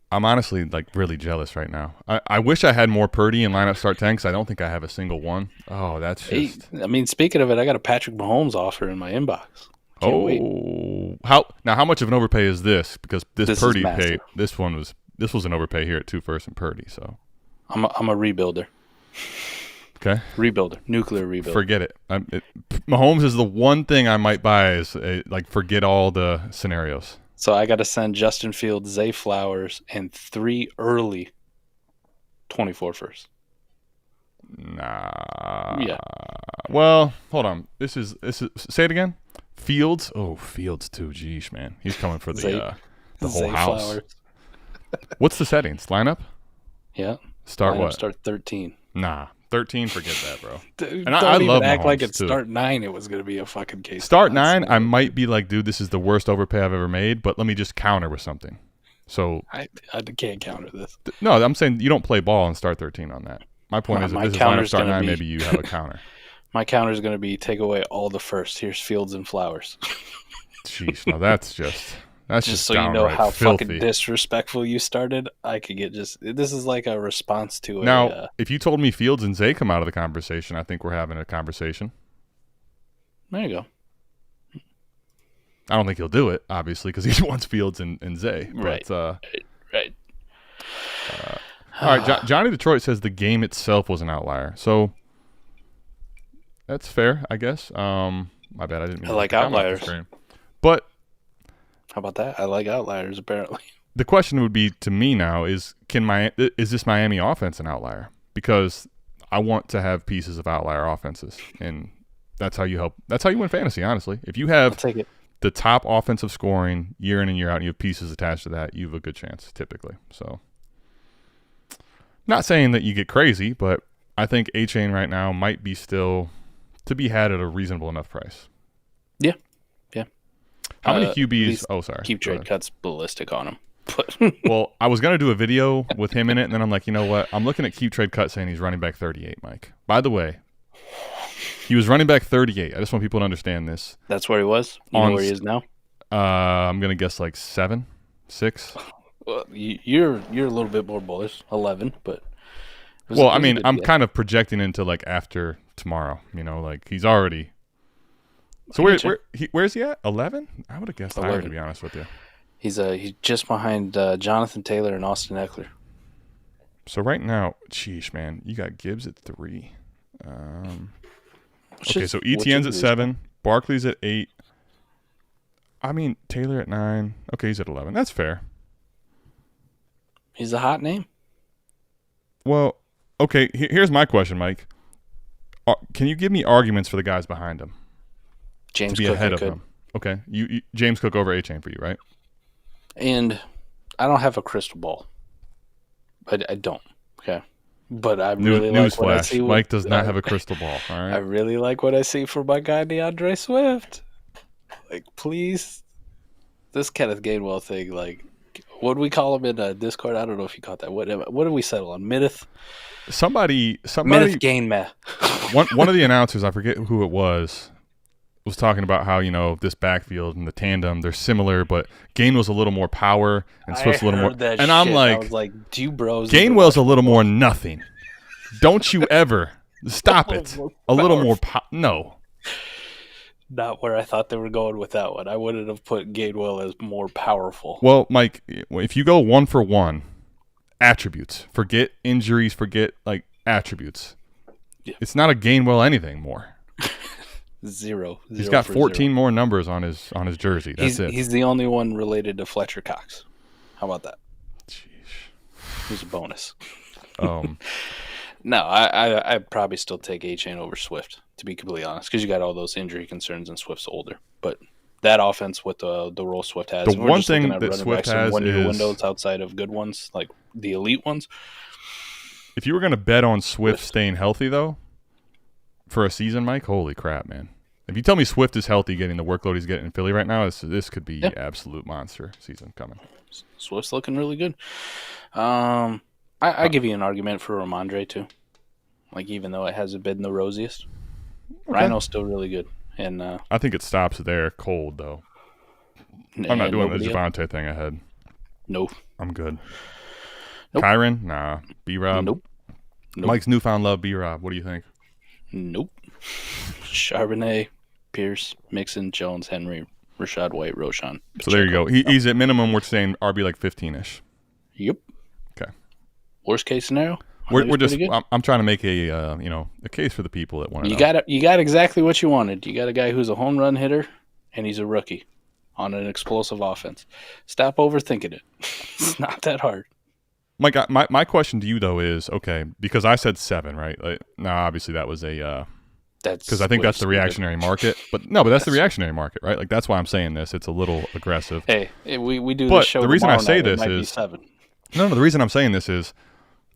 Speaker 3: I'm honestly like really jealous right now. I wish I had more Purdy in lineup start 10 because I don't think I have a single one. Oh, that's just...
Speaker 4: I mean, speaking of it, I got a Patrick Mahomes offer in my inbox. Can't wait.
Speaker 3: How much of an overpay is this? Because this Purdy pay, this was an overpay here at 2 first and Purdy. So
Speaker 4: I'm a rebuilder.
Speaker 3: Okay.
Speaker 4: Rebuilder. Nuclear rebuilder.
Speaker 3: Forget it. Mahomes is the one thing I might buy is forget all the scenarios.
Speaker 4: So I got to send Justin Fields, Zay Flowers, and 3 early 24 first.
Speaker 3: Nah.
Speaker 4: Yeah.
Speaker 3: Well, hold on. This is say it again. Fields. Oh, Fields too. Geesh, man. He's coming for the whole
Speaker 4: Zay
Speaker 3: house.
Speaker 4: Flowers.
Speaker 3: What's the settings? Lineup?
Speaker 4: Yeah.
Speaker 3: Start
Speaker 4: lineup
Speaker 3: what?
Speaker 4: Start 13.
Speaker 3: Nah. 13, forget that, bro.
Speaker 4: Dude,
Speaker 3: And I love
Speaker 4: act
Speaker 3: Mahomes,
Speaker 4: like at
Speaker 3: too.
Speaker 4: start 9 it was going to be a fucking case.
Speaker 3: Start 9, I might be like, dude, this is the worst overpay I've ever made, but let me just counter with something. So
Speaker 4: I can't counter this.
Speaker 3: no, I'm saying you don't play ball and start 13 on that. My point is, if this is lineup start 9, maybe you have a counter.
Speaker 4: My counter is going to be take away all the first. Here's Fields and Flowers.
Speaker 3: Jeez, no, that's just
Speaker 4: So you know how
Speaker 3: filthy.
Speaker 4: fucking disrespectful you started. I could get this is like a response to
Speaker 3: Now, if you told me Fields and Zay come out of the conversation, I think we're having a conversation.
Speaker 4: There you go.
Speaker 3: I don't think he'll do it, obviously, because he wants Fields and Zay. But,
Speaker 4: Right.
Speaker 3: All right, Johnny Detroit says the game itself was an outlier. So that's fair, I guess. My bad, I didn't mean
Speaker 4: I like outliers.
Speaker 3: But
Speaker 4: How about that? I like outliers, apparently.
Speaker 3: the question would be to me now is this Miami offense an outlier? Because I want to have pieces of outlier offenses, and that's how you win fantasy, honestly. If you have
Speaker 4: I'll take it.
Speaker 3: the top offensive scoring year in and year out, and you have pieces attached to that, you have a good chance, typically. So, not saying that you get crazy, but I think Achane right now might be still to be had at a reasonable enough price.
Speaker 4: Yeah.
Speaker 3: How many QBs? Oh, sorry.
Speaker 4: Keep trade cuts ballistic on him.
Speaker 3: Well, I was going to do a video with him in it, and then I'm like, you know what? I'm looking at Keep Trade Cut saying he's running back 38, Mike. By the way, he was running back 38. I just want people to understand this.
Speaker 4: That's where he was? You know where he is now?
Speaker 3: I'm going to guess like 7, 6.
Speaker 4: Well, you're a little bit more bullish, 11, but...
Speaker 3: Well, I mean, I'm kind of projecting into like after tomorrow, like he's already... So where's he at? 11? I would have guessed higher, to be honest with you.
Speaker 4: He's just behind Jonathan Taylor and Austin Eckler.
Speaker 3: So right now, sheesh, man, you got Gibbs at 3. Okay, so ETN's at 7, Barkley's at 8. I mean, Taylor at 9. Okay, he's at 11. That's fair.
Speaker 4: He's a hot name.
Speaker 3: Well, okay, here's my question, Mike. Can you give me arguments for the guys behind him?
Speaker 4: James
Speaker 3: to be
Speaker 4: Cook
Speaker 3: ahead of him. Okay, you James Cook over Achane for you, right?
Speaker 4: And I don't have a crystal ball. I don't. Okay, but I really like what I see.
Speaker 3: Mike does not have a crystal ball. All right.
Speaker 4: I really like what I see for my guy DeAndre Swift. Like, please, this Kenneth Gainwell thing. Like, what do we call him in Discord? I don't know if you caught that. What did we settle on? Minith.
Speaker 3: Somebody.
Speaker 4: Minith Gainmeh.
Speaker 3: one of the announcers, I forget who it was talking about how, this backfield and the tandem, they're similar, but Gainwell's a little more power and Swift's a little more. And I'm like,
Speaker 4: I was like, do you bros?
Speaker 3: Gainwell's a little more nothing. Don't you ever stop it? A little more no.
Speaker 4: Not where I thought they were going with that one. I wouldn't have put Gainwell as more powerful.
Speaker 3: Well, Mike, if you go 1 for 1, attributes. Forget injuries. Forget attributes. Yeah. It's not a Gainwell anything more.
Speaker 4: Zero.
Speaker 3: He's got 14 more numbers on his jersey. That's it.
Speaker 4: He's the only one related to Fletcher Cox. How about that?
Speaker 3: Jeez.
Speaker 4: He's a bonus. No, I'd probably still take Achane over Swift, to be completely honest, because you got all those injury concerns and Swift's older. But that offense with the role Swift has,
Speaker 3: the one thing that Swift has is
Speaker 4: windows outside of good ones, like the elite ones.
Speaker 3: If you were going to bet on Swift staying healthy, though, for a season, Mike, holy crap, man. If you tell me Swift is healthy getting the workload he's getting in Philly right now, this could be absolute monster season coming.
Speaker 4: Swift's looking really good. I give you an argument for Ramondre, too. Like, even though it hasn't been the rosiest. Okay. Rhino's still really good. And
Speaker 3: I think it stops there cold, though. I'm not doing the DeVonta thing ahead.
Speaker 4: Nope.
Speaker 3: I'm good.
Speaker 4: Nope.
Speaker 3: Kyron? Nah. B-Rob?
Speaker 4: Nope.
Speaker 3: Mike's newfound love, B-Rob. What do you think?
Speaker 4: Nope. Charbonnet, Pierce, Mixon, Jones, Henry, Rashad White, Roshan.
Speaker 3: So there you go. He's at minimum, we're saying RB like 15-ish.
Speaker 4: Yep.
Speaker 3: Okay.
Speaker 4: Worst case scenario?
Speaker 3: We're just. I'm trying to make a case for the people that want to know.
Speaker 4: You got exactly what you wanted. You got a guy who's a home run hitter, and he's a rookie on an explosive offense. Stop overthinking it. It's not that hard.
Speaker 3: My question to you though is, okay, because I said 7, right? Now obviously that was a because I think that's the reactionary market. But that's the reactionary market, right? Like that's why I'm saying this. It's a little aggressive.
Speaker 4: Hey, we do
Speaker 3: but
Speaker 4: the show.
Speaker 3: The reason I say this
Speaker 4: is 7.
Speaker 3: No. The reason I'm saying this is,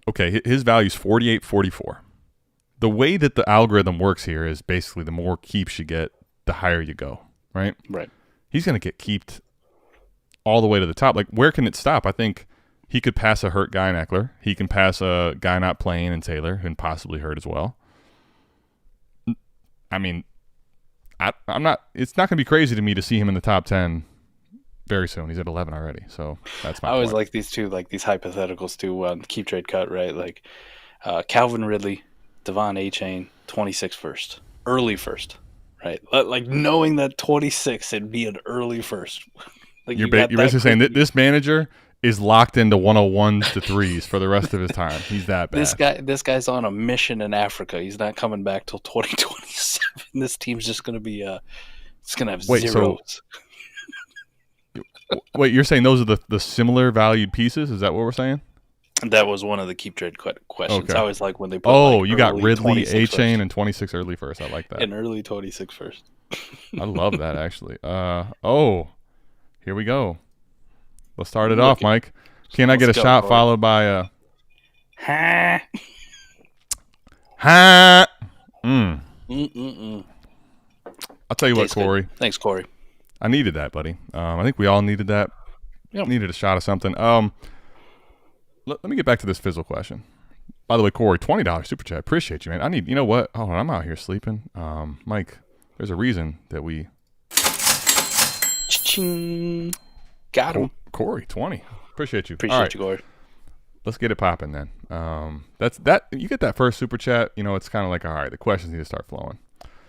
Speaker 3: okay, his value is 48.44. the way that the algorithm works here is basically the more keeps you get, the higher you go, right?
Speaker 4: Right.
Speaker 3: He's going to get keeped all the way to the top. Like, where can it stop? I think he could pass a hurt guy in Eckler. He can pass a guy not playing in Taylor, and possibly hurt as well. I mean, I'm not. It's not going to be crazy to me to see him in the top 10 very soon. He's at 11 already, so that's my
Speaker 4: I always
Speaker 3: point.
Speaker 4: like these two, like these hypotheticals too. Keep trade cut, right? Like Calvin Ridley, De'Von Achane, 26 first, early first, right? Like knowing that 26 it'd be an early first. Like
Speaker 3: You're basically saying that this manager is locked into 101s to 3s for the rest of his time. He's that bad.
Speaker 4: This guy's on a mission in Africa. He's not coming back till 2027. This team's just going to be it's going to have zeros.
Speaker 3: Wait, you're saying those are the similar valued pieces? Is that what we're saying?
Speaker 4: That was one of the keep trade questions.
Speaker 3: Okay.
Speaker 4: I always like when they put
Speaker 3: you got Ridley, Achane,
Speaker 4: first.
Speaker 3: and 26 early first. I like that.
Speaker 4: An early 26 first.
Speaker 3: I love that, actually. Here we go. Let's start it off, Mike. Can I get a shot followed by a...
Speaker 4: Ha!
Speaker 3: Ha! I'll tell you what,
Speaker 4: Tastes good.
Speaker 3: Corey.
Speaker 4: Thanks, Corey.
Speaker 3: I needed that, buddy. I think we all needed that.
Speaker 4: Yep.
Speaker 3: Needed a shot of something. Let me get back to this fizzle question. By the way, Corey, $20 super chat. Appreciate you, man. You know what? Oh, I'm out here sleeping. Mike, there's a reason that we...
Speaker 4: Ching. Got him.
Speaker 3: Corey, 20. Appreciate you.
Speaker 4: Appreciate you, Corey.
Speaker 3: Let's get it popping then. That's that. You get that first super chat. It's kind of like, all right, the questions need to start flowing.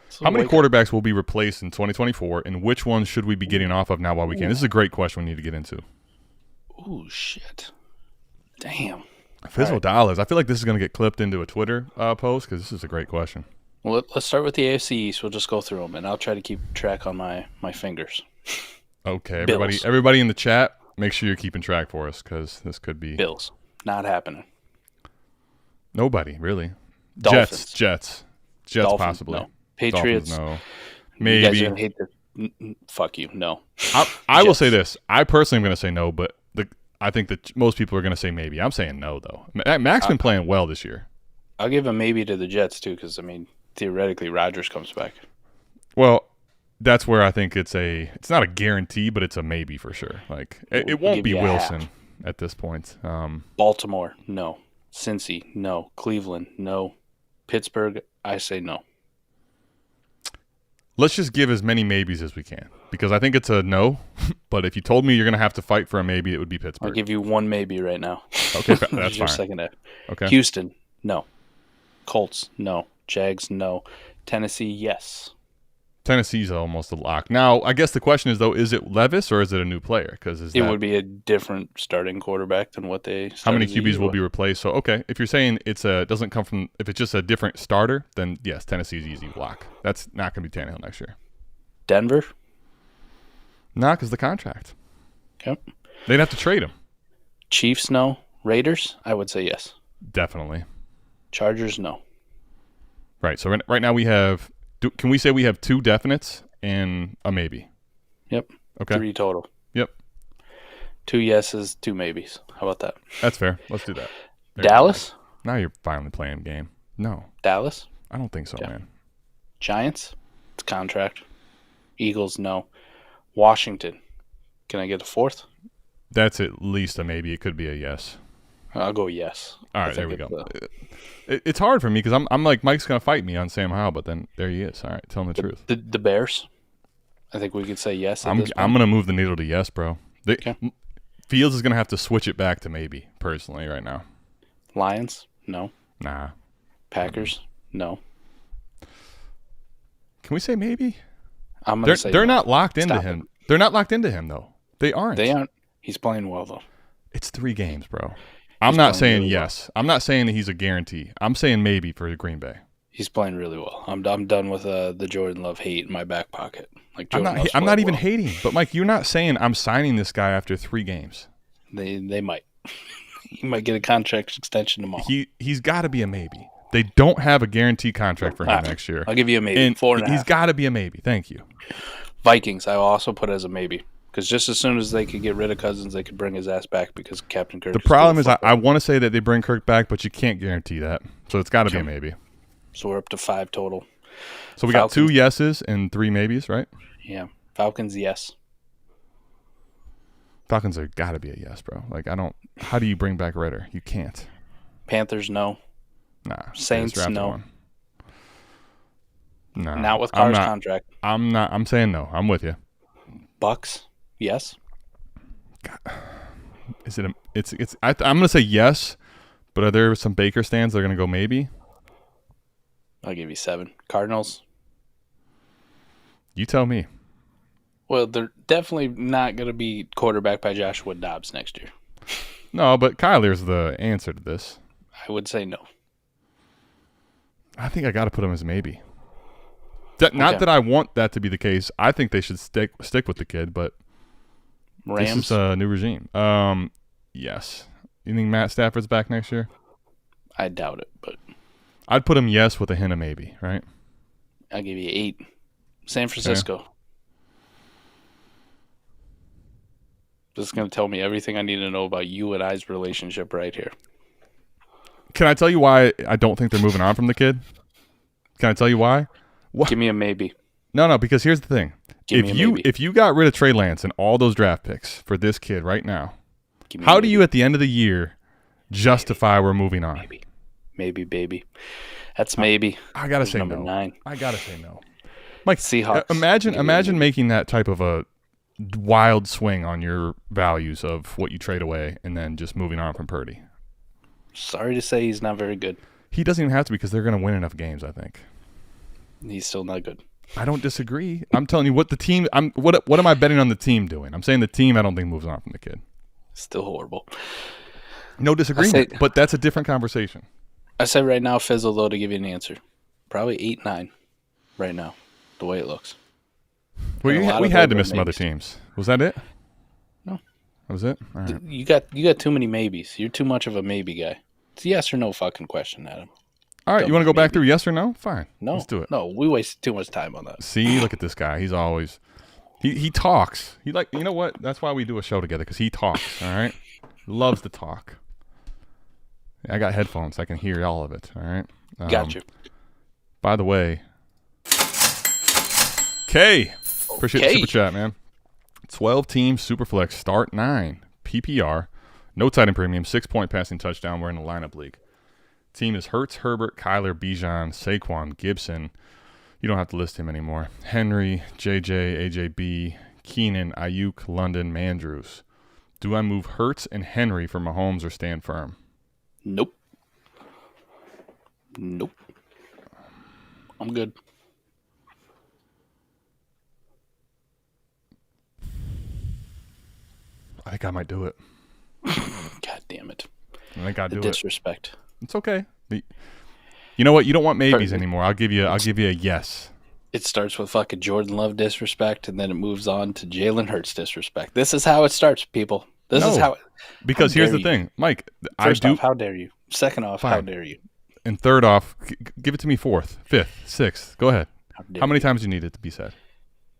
Speaker 4: So
Speaker 3: how many quarterbacks will be replaced in 2024, and which ones should we be getting off of now while we can? This is a great question we need to get into.
Speaker 4: Ooh, shit. Damn.
Speaker 3: Fizzle dollars. I feel like this is going to get clipped into a Twitter post because this is a great question.
Speaker 4: Well, let's start with the AFC East. We'll just go through them, and I'll try to keep track on my fingers.
Speaker 3: Okay,
Speaker 4: Bills.
Speaker 3: everybody in the chat, make sure you're keeping track for us because this could be
Speaker 4: Bills. Not happening.
Speaker 3: Nobody really.
Speaker 4: Dolphins.
Speaker 3: Jets,
Speaker 4: Dolphins,
Speaker 3: possibly.
Speaker 4: No. Patriots.
Speaker 3: Dolphins, no. Maybe.
Speaker 4: You guys are gonna hate the. Fuck you. No.
Speaker 3: I will say this. I personally am going to say no, but I think that most people are going to say maybe. I'm saying no though. Mac's been playing well this year.
Speaker 4: I'll give a maybe to the Jets too, because theoretically Rodgers comes back.
Speaker 3: Well, that's where I think it's not a guarantee, but it's a maybe for sure. Like it won't be Wilson at this point.
Speaker 4: Baltimore, no. Cincy, no. Cleveland, no. Pittsburgh, I say no.
Speaker 3: Let's just give as many maybes as we can because I think it's a no. But if you told me you're going to have to fight for a maybe, it would be Pittsburgh.
Speaker 4: I'll give you one maybe right now.
Speaker 3: Okay, that's fine.
Speaker 4: Second half.
Speaker 3: Okay.
Speaker 4: Houston, no. Colts, no. Jags, no. Tennessee, yes.
Speaker 3: Tennessee's almost a lock. Now, I guess the question is, though, is it Levis or is it a new player? Because
Speaker 4: it would be a different starting quarterback than what they
Speaker 3: how many QBs will be replaced? So, okay, if you're saying if it's just a different starter, then yes, Tennessee's easy lock. That's not going to be Tannehill next year.
Speaker 4: Denver?
Speaker 3: Nah, because the contract.
Speaker 4: Okay.
Speaker 3: They'd have to trade him.
Speaker 4: Chiefs, no. Raiders, I would say yes.
Speaker 3: Definitely.
Speaker 4: Chargers, no.
Speaker 3: Right. So right now we have. Can we say we have 2 definites and a maybe?
Speaker 4: Yep.
Speaker 3: Okay.
Speaker 4: 3 total.
Speaker 3: Yep.
Speaker 4: 2 yeses, 2 maybes. How about that?
Speaker 3: That's fair. Let's do that.
Speaker 4: Dallas?
Speaker 3: Now you're finally playing a game. No.
Speaker 4: Dallas?
Speaker 3: I don't think so, man.
Speaker 4: Giants? It's contract. Eagles, no. Washington? Can I get a 4th?
Speaker 3: That's at least a maybe. It could be a yes.
Speaker 4: I'll go yes.
Speaker 3: All right, there we go. It's hard for me because I'm like, Mike's going to fight me on Sam Howell, but then there he is. All right, tell him the truth.
Speaker 4: The Bears? I think we could say yes.
Speaker 3: I'm going to move the needle to yes, bro.
Speaker 4: Okay.
Speaker 3: Fields is going to have to switch it back to maybe, personally, right now.
Speaker 4: Lions? No.
Speaker 3: Nah.
Speaker 4: Packers? No.
Speaker 3: Can we say maybe?
Speaker 4: I'm going to say
Speaker 3: they're
Speaker 4: no.
Speaker 3: not locked into
Speaker 4: Stop
Speaker 3: him.
Speaker 4: it.
Speaker 3: They're not locked into him, though. They aren't.
Speaker 4: They aren't. He's playing well, though.
Speaker 3: It's 3 games, bro. I'm not saying really yes. Well. I'm not saying that he's a guarantee. I'm saying maybe for Green Bay.
Speaker 4: He's playing really well. I'm done with the Jordan Love hate in my back pocket. Like
Speaker 3: I'm not even hating, but Mike, you're not saying I'm signing this guy after 3 games.
Speaker 4: They might. He might get a contract extension tomorrow.
Speaker 3: He's got to be a maybe. They don't have a guaranteed contract for him next year.
Speaker 4: I'll give you a maybe.
Speaker 3: And
Speaker 4: 4.5.
Speaker 3: He's got to be a maybe. Thank you.
Speaker 4: Vikings, I will also put as a maybe. Because just as soon as they could get rid of Cousins, they could bring his ass back because Captain Kirk.
Speaker 3: The problem is I want to say that they bring Kirk back, but you can't guarantee that. So it's got to be a maybe.
Speaker 4: So we're up to 5 total.
Speaker 3: So we got 2 yeses and 3 maybes, right?
Speaker 4: Yeah. Falcons, yes.
Speaker 3: Falcons are got to be a yes, bro. Like, how do you bring back Ritter? You can't.
Speaker 4: Panthers, no.
Speaker 3: Nah.
Speaker 4: Saints, no.
Speaker 3: One. No.
Speaker 4: Not with Carr's contract.
Speaker 3: I'm saying no. I'm with you.
Speaker 4: Bucks, yes.
Speaker 3: God. I'm going to say yes, but are there some Baker stands that are going to go maybe?
Speaker 4: I'll give you 7. Cardinals.
Speaker 3: You tell me.
Speaker 4: Well, they're definitely not going to be quarterbacked by Joshua Dobbs next year.
Speaker 3: No, but Kyler's the answer to this.
Speaker 4: I would say no.
Speaker 3: I think I got to put him as maybe. Not that I want that to be the case. I think they should stick with the kid, but
Speaker 4: Rams.
Speaker 3: This is a new regime. Yes. You think Matt Stafford's back next year?
Speaker 4: I doubt it, but
Speaker 3: I'd put him yes with a hint of maybe, right?
Speaker 4: I'll give you 8. San Francisco. Okay. This is going to tell me everything I need to know about you and I's relationship right here.
Speaker 3: Can I tell you why I don't think they're moving on from the kid? Can I tell you why?
Speaker 4: Give me a maybe.
Speaker 3: No, because here's the thing. If you got rid of Trey Lance and all those draft picks for this kid right now, how do you at the end of the year justify we're moving on?
Speaker 4: Maybe, baby. That's maybe.
Speaker 3: I got to say
Speaker 4: number
Speaker 3: no.
Speaker 4: 9.
Speaker 3: I got to say no. Mike,
Speaker 4: Seahawks.
Speaker 3: Imagine making that type of a wild swing on your values of what you trade away and then just moving on from Purdy.
Speaker 4: Sorry to say he's not very good.
Speaker 3: He doesn't even have to because they're going to win enough games, I think.
Speaker 4: He's still not good.
Speaker 3: I don't disagree. I'm telling you what the team. What am I betting on the team doing? I'm saying the team. I don't think moves on from the kid.
Speaker 4: Still horrible.
Speaker 3: No disagreement, but that's a different conversation.
Speaker 4: I say right now, Fizzle though, to give you an answer, probably 8-9 right now, the way it looks.
Speaker 3: Well, we had to miss some other teams. Was that it?
Speaker 4: No.
Speaker 3: That was it? All right.
Speaker 4: You got too many maybes. You're too much of a maybe guy. It's a yes or no fucking question, Adam.
Speaker 3: All right, you want to go back through yes or no? Fine.
Speaker 4: No.
Speaker 3: Let's do it.
Speaker 4: No, we wasted too much time on that.
Speaker 3: See, look at this guy. He's always he talks. You know what? That's why we do a show together, because he talks, all right? Loves to talk. I got headphones. I can hear all of it, all right?
Speaker 4: Got you.
Speaker 3: By the way, K. Appreciate the super chat, man. 12-team Superflex, start 9. PPR. No tight end premium, 6-point passing touchdown. We're in a lineup league. Team is Hurts, Herbert, Kyler, Bijan, Saquon, Gibson. You don't have to list him anymore. Henry, JJ, AJB, Keenan, Aiyuk, London, Mandrews. Do I move Hurts and Henry for Mahomes or stand firm?
Speaker 4: Nope. I'm good.
Speaker 3: I think I might do it.
Speaker 4: God damn it.
Speaker 3: I think I'll do it.
Speaker 4: Disrespect.
Speaker 3: It's okay. You know what? You don't want maybes anymore. I'll give you a yes.
Speaker 4: It starts with fucking Jordan Love disrespect, and then it moves on to Jalen Hurts disrespect. This is how it starts, people. This is how.
Speaker 3: Because here's the thing, Mike.
Speaker 4: First off, how dare you? Second off, how dare you?
Speaker 3: And third off, give it to me. Fourth, fifth, sixth. Go ahead. How many times do you need it to be said?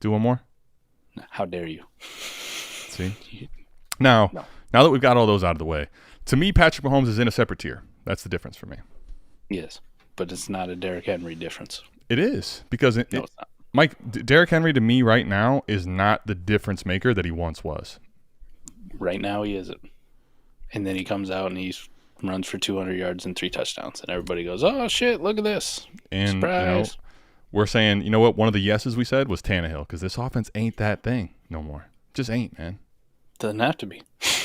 Speaker 3: Do one more.
Speaker 4: How dare you?
Speaker 3: See. Now that we've got all those out of the way, to me, Patrick Mahomes is in a separate tier. That's the difference for me.
Speaker 4: Yes, but it's not a Derrick Henry difference.
Speaker 3: It is, because
Speaker 4: it's not.
Speaker 3: Mike, Derrick Henry to me right now is not the difference maker that he once was.
Speaker 4: Right now he isn't. And then he comes out and he runs for 200 yards and 3 touchdowns. And everybody goes, oh, shit, look at this.
Speaker 3: And
Speaker 4: surprise.
Speaker 3: We're saying, you know what? One of the yeses we said was Tannehill, because this offense ain't that thing no more. Just ain't, man.
Speaker 4: Doesn't have to be.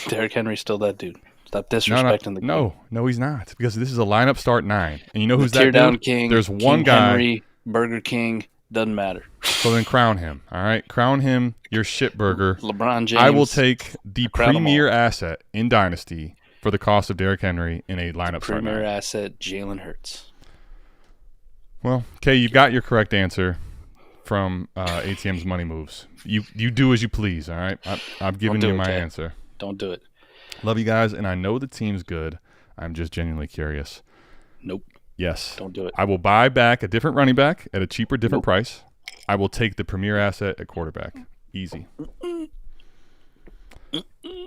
Speaker 4: Derrick Henry's still that dude. Stop disrespecting the game.
Speaker 3: No, he's not. Because this is a lineup start 9. And you know who's
Speaker 4: the
Speaker 3: that
Speaker 4: tear down
Speaker 3: dude?
Speaker 4: king.
Speaker 3: There's one
Speaker 4: King
Speaker 3: guy.
Speaker 4: Henry, Burger King, doesn't matter.
Speaker 3: So then crown him, all right? Crown him your shit burger.
Speaker 4: LeBron James.
Speaker 3: I will take the premier asset in Dynasty for the cost of Derrick Henry in a lineup start 9.
Speaker 4: Premier asset, Jalen Hurts.
Speaker 3: Well, Kay, you've got your correct answer from ATM's Money Moves. You do as you please, all right? I've given you my answer.
Speaker 4: Don't do it.
Speaker 3: Love you guys, and I know the team's good. I'm just genuinely curious.
Speaker 4: Nope.
Speaker 3: Yes.
Speaker 4: Don't do it.
Speaker 3: I will buy back a different running back at a cheaper, different price. I will take the premier asset at quarterback. Easy.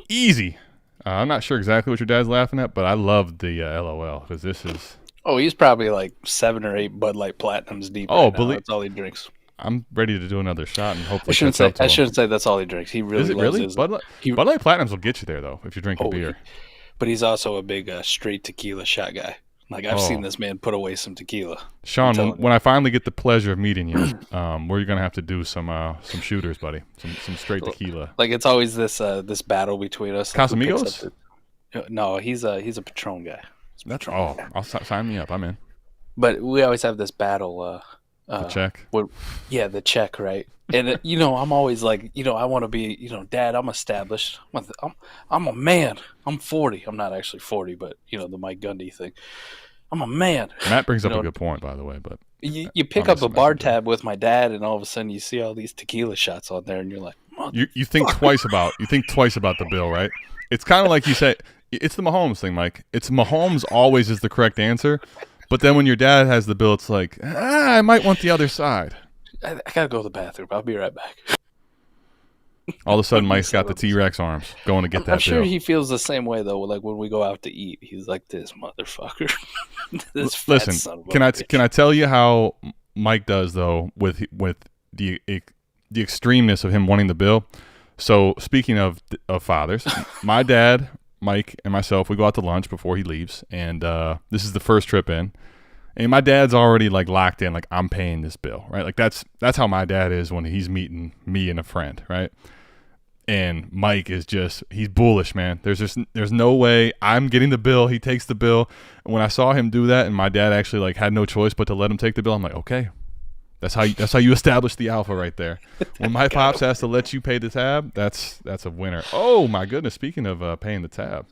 Speaker 3: Easy. I'm not sure exactly what your dad's laughing at, but I love the LOL, because this is
Speaker 4: Oh, he's probably like 7 or 8 Bud Light Platinums deep.
Speaker 3: Oh,
Speaker 4: that's all he drinks.
Speaker 3: I'm ready to do another shot and hopefully.
Speaker 4: I shouldn't say that's all he drinks. He really loves his,
Speaker 3: Bud Light Platinums will get you there though if you're drinking beer.
Speaker 4: But he's also a big straight tequila shot guy. Like I've seen this man put away some tequila.
Speaker 3: Sean, when I finally get the pleasure of meeting you, we're gonna have to do some shooters, buddy. Some straight tequila.
Speaker 4: Like it's always this battle between us.
Speaker 3: Casamigos?
Speaker 4: No, he's a Patron guy.
Speaker 3: I'll sign me up. I'm in.
Speaker 4: But we always have this battle.
Speaker 3: The check.
Speaker 4: The check, right? And I'm always like, I want to be, Dad. I'm established. I'm a man. I'm 40. I'm not actually 40, but the Mike Gundy thing. I'm a man.
Speaker 3: Matt brings up a good point, by the way. But
Speaker 4: you pick up a bar tab with my dad, and all of a sudden you see all these tequila shots on there, and you're like,
Speaker 3: you think twice about the bill, right? It's kind of like you say, it's the Mahomes thing, Mike. It's Mahomes always is the correct answer, but then when your dad has the bill, it's like, I might want the other side.
Speaker 4: I gotta go to the bathroom. I'll be right back.
Speaker 3: All of a sudden, Mike's got the T-Rex arms going to get that bill.
Speaker 4: I'm sure he feels the same way though. Like when we go out to eat, he's like, "This motherfucker."
Speaker 3: Listen, can I tell you how Mike does though with the extremeness of him wanting the bill? So speaking of fathers, my dad, Mike, and myself, we go out to lunch before he leaves, and this is the first trip in. And my dad's already like locked in, like I'm paying this bill, right? Like that's how my dad is when he's meeting me and a friend, right? And Mike is he's bullish, man. There's no way I'm getting the bill. He takes the bill. And when I saw him do that, and my dad actually like had no choice but to let him take the bill, I'm like, okay, that's how you establish the alpha right there. When my pops has to let you pay the tab, that's a winner. Oh my goodness! Speaking of paying the tab.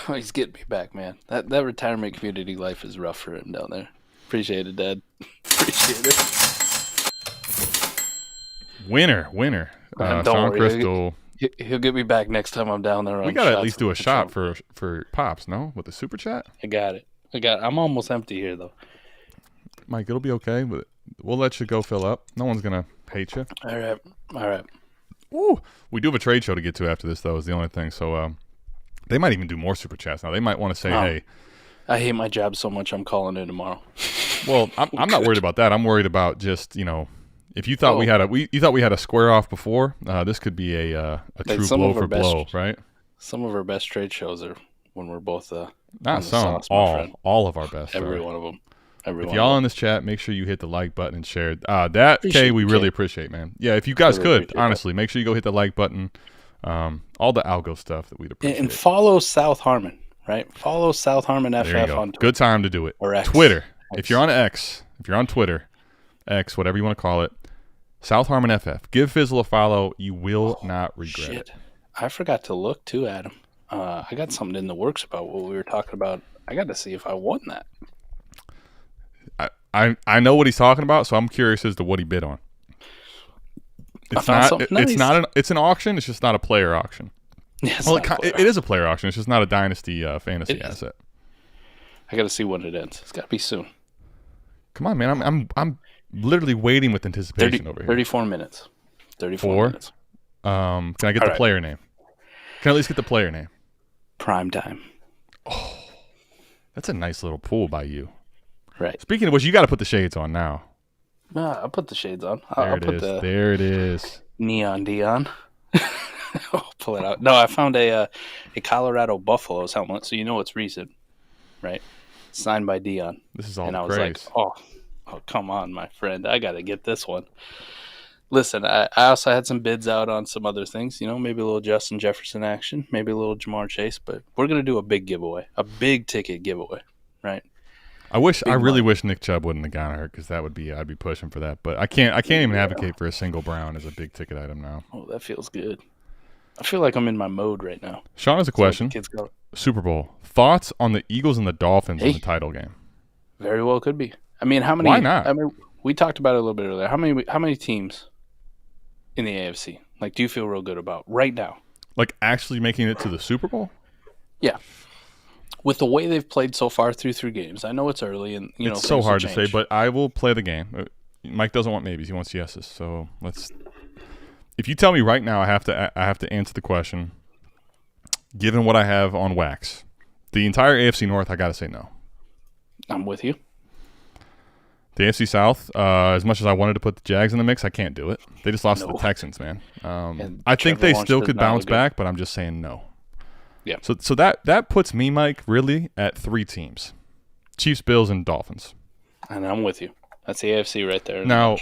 Speaker 4: He's getting me back, man. That retirement community life is rough for him down there. Appreciate it, Dad. Appreciate it.
Speaker 3: Winner.
Speaker 4: Don't
Speaker 3: Sean
Speaker 4: worry.
Speaker 3: Crystal.
Speaker 4: He'll get me back next time I'm down there.
Speaker 3: We got to at least do a shot for Pops, no? With the super chat?
Speaker 4: I got it. I'm almost empty here, though.
Speaker 3: Mike, it'll be okay, but we'll let you go fill up. No one's going to hate you.
Speaker 4: All right.
Speaker 3: Ooh, we do have a trade show to get to after this, though, is the only thing. So, they might even do more super chats now. They might want to say, hey.
Speaker 4: I hate my job so much I'm calling in tomorrow.
Speaker 3: Well, I'm not worried about that. I'm worried about just, if you thought we had a square off before, this could be a true blow for blow, right?
Speaker 4: Some of our best trade shows are when we're both
Speaker 3: not some, all of our best.
Speaker 4: Every one of them.
Speaker 3: If y'all in this chat, make sure you hit the like button and share. We really appreciate, man. Yeah, if you guys could, honestly, make sure you go hit the like button. All the algo stuff that we'd appreciate.
Speaker 4: And follow South Harmon, right? Follow South Harmon FF on Twitter.
Speaker 3: Good time to do it.
Speaker 4: Or X.
Speaker 3: Twitter. If you're on X, if you're on Twitter, X, whatever you want to call it, South Harmon FF. Give Fizzle a follow. You will not regret it.
Speaker 4: I forgot to look too, Adam. I got something in the works about what we were talking about. I got to see if I won that.
Speaker 3: I know what he's talking about, so I'm curious as to what he bid on. It's an auction. It's just not a player auction.
Speaker 4: Yeah,
Speaker 3: it is a player auction. It's just not a Dynasty fantasy asset.
Speaker 4: I got to see when it ends. It's got to be soon.
Speaker 3: Come on, man. I'm literally waiting with anticipation over here.
Speaker 4: 34 minutes. 34 minutes.
Speaker 3: Can I get the player name? Can I at least get the player name?
Speaker 4: Prime time.
Speaker 3: Oh, that's a nice little pool by you.
Speaker 4: Right.
Speaker 3: Speaking of which, you got to put the shades on now.
Speaker 4: I'll put the shades on.
Speaker 3: There it is.
Speaker 4: Neon Dion. I'll pull it out. No, I found a Colorado Buffaloes helmet, so you know it's recent, right? Signed by Dion.
Speaker 3: This is all
Speaker 4: and I
Speaker 3: was
Speaker 4: like, oh, come on, my friend. I got to get this one. Listen, I also had some bids out on some other things, maybe a little Justin Jefferson action, maybe a little Jamar Chase, but we're going to do a big giveaway, a big ticket giveaway, right?
Speaker 3: I really wish Nick Chubb wouldn't have gotten hurt because I'd be pushing for that. But I can't even advocate for a single Brown as a big ticket item now.
Speaker 4: Oh, that feels good. I feel like I'm in my mode right now.
Speaker 3: Sean has a question. Super Bowl thoughts on the Eagles and the Dolphins in the title game?
Speaker 4: Very well could be. I mean, how many?
Speaker 3: Why not?
Speaker 4: I mean, we talked about it a little bit earlier. How many teams in the AFC do you feel real good about right now? Like
Speaker 3: actually making it to the Super Bowl?
Speaker 4: Yeah. With the way they've played so far through 3 games, I know it's early and
Speaker 3: it's so hard to say, but I will play the game. Mike doesn't want maybes; he wants yeses. So let's. If you tell me right now, I have to answer the question. Given what I have on wax, the entire AFC North, I got to say no.
Speaker 4: I'm with you.
Speaker 3: The AFC South, as much as I wanted to put the Jags in the mix, I can't do it. They just lost to the Texans, man. I think they still could bounce back, but I'm just saying no.
Speaker 4: Yeah.
Speaker 3: So that puts me, Mike, really at 3 teams: Chiefs, Bills, and Dolphins.
Speaker 4: And I'm with you. That's the AFC right there.
Speaker 3: Now,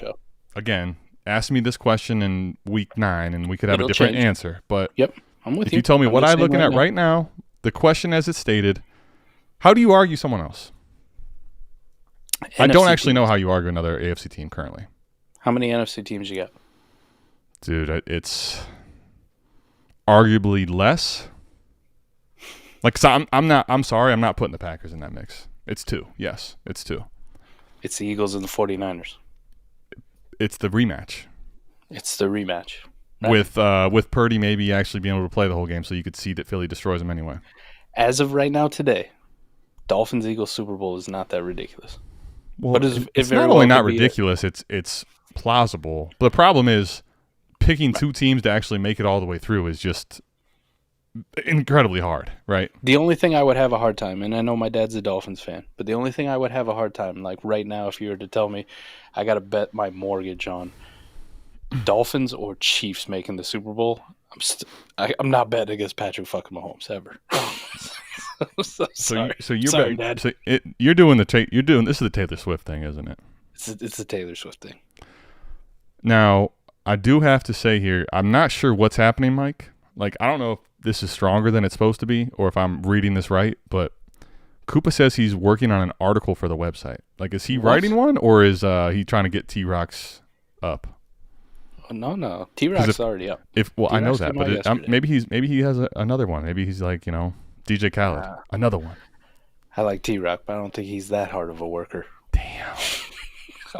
Speaker 3: again, ask me this question in week 9, and we could have a different answer. But
Speaker 4: yep, I'm with
Speaker 3: if
Speaker 4: you.
Speaker 3: you tell me what I'm looking at right now, the question as it's stated, how do you argue someone else? I don't actually know how you argue another AFC team currently.
Speaker 4: How many NFC teams you got?
Speaker 3: Dude, it's arguably less. Like, so I'm sorry, I'm not putting the Packers in that mix. It's 2. Yes, it's 2.
Speaker 4: It's the Eagles and the 49ers.
Speaker 3: It's the rematch.
Speaker 4: It's the rematch. Right?
Speaker 3: With Purdy maybe actually being able to play the whole game so you could see that Philly destroys them anyway.
Speaker 4: As of right now today, Dolphins-Eagles Super Bowl is not that ridiculous.
Speaker 3: Well, it's not only not ridiculous, it's plausible. But the problem is picking 2 teams to actually make it all the way through is just incredibly hard, right?
Speaker 4: The only thing I would have a hard time, and I know my dad's a Dolphins fan, but the only thing I would have a hard time, like right now, if you were to tell me I got to bet my mortgage on Dolphins or Chiefs making the Super Bowl, I'm not betting against Patrick fucking Mahomes ever.
Speaker 3: You're doing this is the Taylor Swift thing, isn't it?
Speaker 4: It's the Taylor Swift thing.
Speaker 3: Now, I do have to say here, I'm not sure what's happening, Mike. Like, I don't know if this is stronger than it's supposed to be or if I'm reading this right, but Koopa says he's working on an article for the website. Like, is he writing one or is he trying to get T-Rock's up?
Speaker 4: No. T-Rock's already up.
Speaker 3: I know that, but maybe he has another one. Maybe he's like, DJ Khaled, another one.
Speaker 4: I like T-Rock, but I don't think he's that hard of a worker.
Speaker 3: Damn.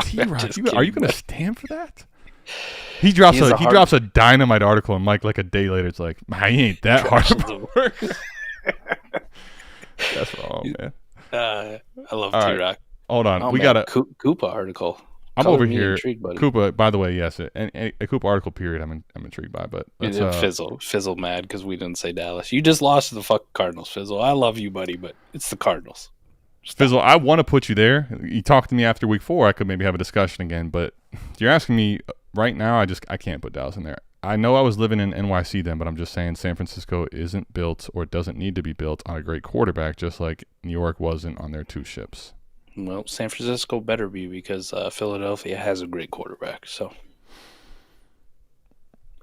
Speaker 3: T-Rock, are you going to stand for that? He drops a dynamite article, and Mike, like a day later, it's like, he ain't that hard of a worker. That's wrong, man.
Speaker 4: I love T-Rock.
Speaker 3: Right. Hold on. We got a
Speaker 4: Koopa article.
Speaker 3: I'm over here. Koopa, by the way, yes, a Koopa article period. I'm intrigued by, but
Speaker 4: Fizzle mad because we didn't say Dallas. You just lost to the fucking Cardinals, Fizzle. I love you, buddy, but it's the Cardinals.
Speaker 3: Fizzle, I want to put you there. You talked to me after week 4. I could maybe have a discussion again, but you're asking me right now. I can't put Dallas in there. I know I was living in NYC then, but I'm just saying San Francisco isn't built or doesn't need to be built on a great quarterback, just like New York wasn't on their 2 ships.
Speaker 4: Well, San Francisco better be because Philadelphia has a great quarterback,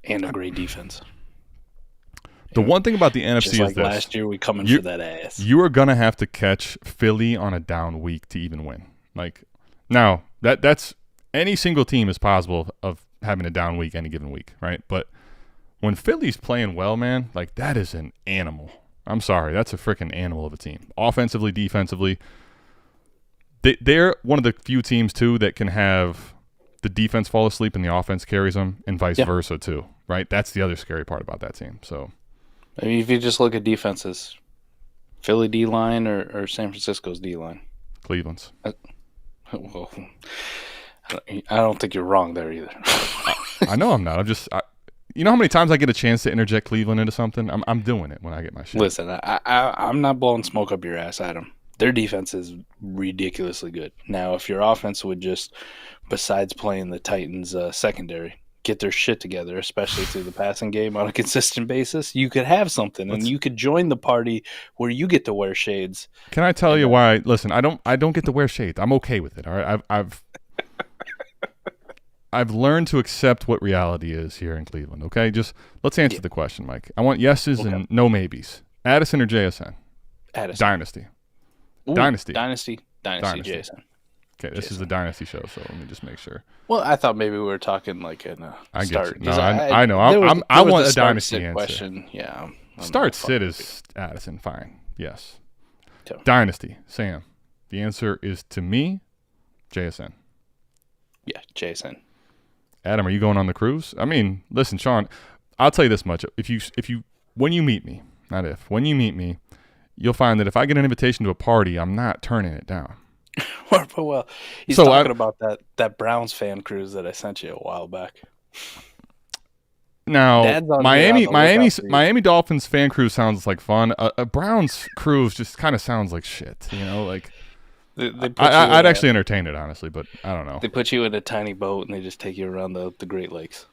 Speaker 4: and a great defense.
Speaker 3: The one thing about the NFC
Speaker 4: just
Speaker 3: is this.
Speaker 4: Last year, we coming for that ass.
Speaker 3: You are going to have to catch Philly on a down week to even win. Like, now, that's any single team is possible of having a down week any given week, right? But when Philly's playing well, man, like that is an animal. I'm sorry, that's a freaking animal of a team. Offensively, defensively. They're one of the few teams, too, that can have the defense fall asleep and the offense carries them and vice versa, too, right? That's the other scary part about that team. So,
Speaker 4: I mean, if you just look at defenses, Philly D-line or San Francisco's D-line?
Speaker 3: Cleveland's.
Speaker 4: Well, I don't think you're wrong there either.
Speaker 3: I know I'm not. You know how many times I get a chance to interject Cleveland into something? I'm doing it when I get my shit.
Speaker 4: Listen, I'm not blowing smoke up your ass, Adam. Their defense is ridiculously good. Now, if your offense would just, besides playing the Titans secondary, get their shit together, especially through the passing game on a consistent basis, you could have something, and you could join the party where you get to wear shades.
Speaker 3: Can I tell you why? Listen, I don't get to wear shades. I'm okay with it. All right, I've learned to accept what reality is here in Cleveland. Okay, just let's answer the question, Mike. I want yeses and no maybes. Addison or JSN?
Speaker 4: Addison.
Speaker 3: Dynasty.
Speaker 4: Ooh,
Speaker 3: Dynasty.
Speaker 4: Jason.
Speaker 3: Okay, this is the Dynasty show, so let me just make sure.
Speaker 4: Well, I thought maybe we were talking like in a
Speaker 3: I
Speaker 4: start.
Speaker 3: Get you. No, I know. I want a Dynasty answer.
Speaker 4: Question. Yeah.
Speaker 3: Start sit is Addison. Fine. Yes.
Speaker 4: So.
Speaker 3: Dynasty. Sam. The answer is to me, JSN.
Speaker 4: Yeah, Jason.
Speaker 3: Adam, are you going on the cruise? I mean, listen, Sean, I'll tell you this much. When you meet me, not if, when you meet me, you'll find that if I get an invitation to a party, I'm not turning it down.
Speaker 4: Well, he's talking about that Browns fan cruise that I sent you a while back.
Speaker 3: Now, Miami Dolphins fan cruise sounds like fun. A Browns cruise just kind of sounds like shit, like. I'd actually entertain it, honestly, but I don't know.
Speaker 4: They put you in a tiny boat and they just take you around the Great Lakes.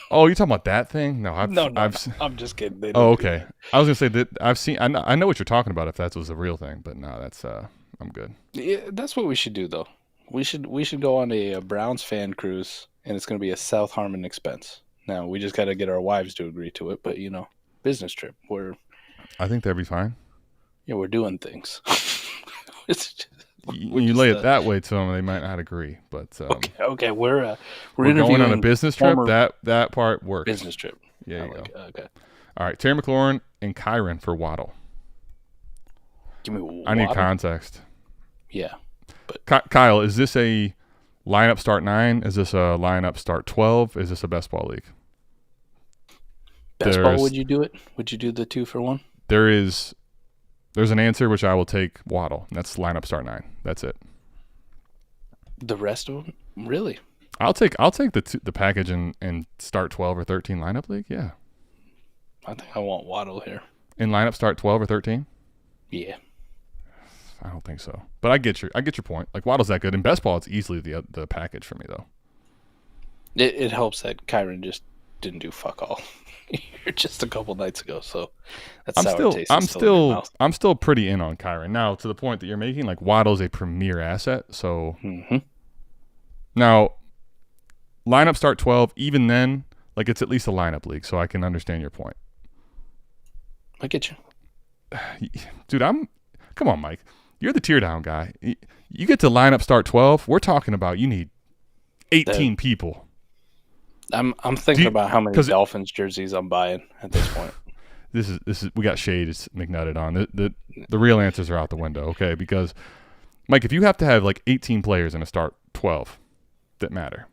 Speaker 3: Oh, you talking about that thing? No,
Speaker 4: I'm just kidding.
Speaker 3: Oh, okay. I was gonna say that I've seen. I know what you're talking about. If that was a real thing, but no, that's I'm good.
Speaker 4: Yeah, that's what we should do, though. We should go on a Browns fan cruise, and it's gonna be a South Harmon expense. Now we just got to get our wives to agree to it, but business trip.
Speaker 3: I think that'd be fine.
Speaker 4: Yeah, we're doing things.
Speaker 3: You lay it that way to them, they might not agree. But
Speaker 4: okay, we're
Speaker 3: going on a business trip. That part works.
Speaker 4: Business trip.
Speaker 3: Yeah, you go.
Speaker 4: Okay.
Speaker 3: All right, Terry McLaurin and Kyron for Waddle.
Speaker 4: Give me Waddle.
Speaker 3: I need context.
Speaker 4: Yeah, but
Speaker 3: Kyle, is this a lineup start 9? Is this a lineup start 12? Is this a best ball league?
Speaker 4: Best ball? Would you do it? Would you do the 2-for-1?
Speaker 3: There's an answer which I will take Waddle. That's lineup start 9. That's it.
Speaker 4: The rest of them, really?
Speaker 3: I'll take the package and start 12 or 13 lineup league. Yeah.
Speaker 4: I think I want Waddle here.
Speaker 3: In lineup start 12 or 13?
Speaker 4: Yeah.
Speaker 3: I don't think so. But I get your point. Like Waddle's that good. In best ball, it's easily the package for me though.
Speaker 4: It helps that Kyron just didn't do fuck all here just a couple nights ago, so that's
Speaker 3: I'm still pretty in on Kyron now to the point that you're making. Like Waddle's a premier asset, so now lineup start 12. Even then, like it's at least a lineup league, so I can understand your point.
Speaker 4: I get you,
Speaker 3: dude. Come on, Mike. You're the tear down guy. You get to lineup start 12. We're talking about you need 18 people.
Speaker 4: I'm thinking about how many Dolphins jerseys I'm buying at this point.
Speaker 3: This is we got shade McNutted on. The real answers are out the window, okay? Because Mike, if you have to have like 18 players in a start 12 that matter.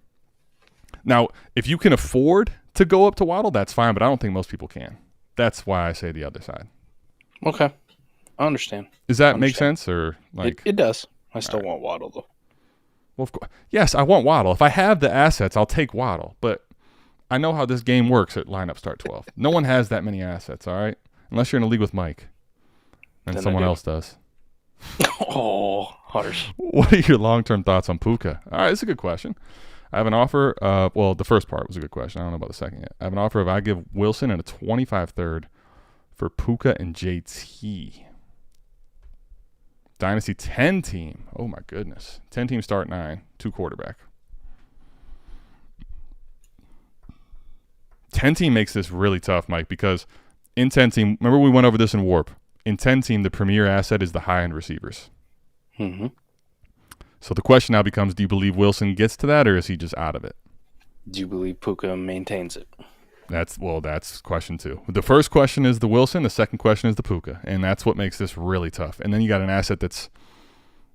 Speaker 3: Now, if you can afford to go up to Waddle, that's fine, but I don't think most people can. That's why I say the other side.
Speaker 4: Okay. I understand.
Speaker 3: Does that make sense or like
Speaker 4: it does. I still want Waddle though.
Speaker 3: Well, of course. Yes, I want Waddle. If I have the assets, I'll take Waddle, but I know how this game works at lineup start 12. No one has that many assets, all right? Unless you're in a league with Mike. And then someone else does.
Speaker 4: Oh, harsh.
Speaker 3: What are your long-term thoughts on Puka? All right, it's a good question. I have an offer. Well, the first part was a good question. I don't know about the second yet. I have an offer if I give Wilson and a 25 third for Puka and JT. Dynasty 10 team. Oh, my goodness. 10 team start 9. 2 quarterback. 10 team makes this really tough, Mike, because in 10 team, remember we went over this in Warp. In 10 team, the premier asset is the high-end receivers.
Speaker 4: Mm-hmm.
Speaker 3: So the question now becomes, do you believe Wilson gets to that, or is he just out of it?
Speaker 4: Do you believe Puka maintains it?
Speaker 3: That's question 2. The first question is the Wilson. The second question is the Puka, and that's what makes this really tough. And then you got an asset that's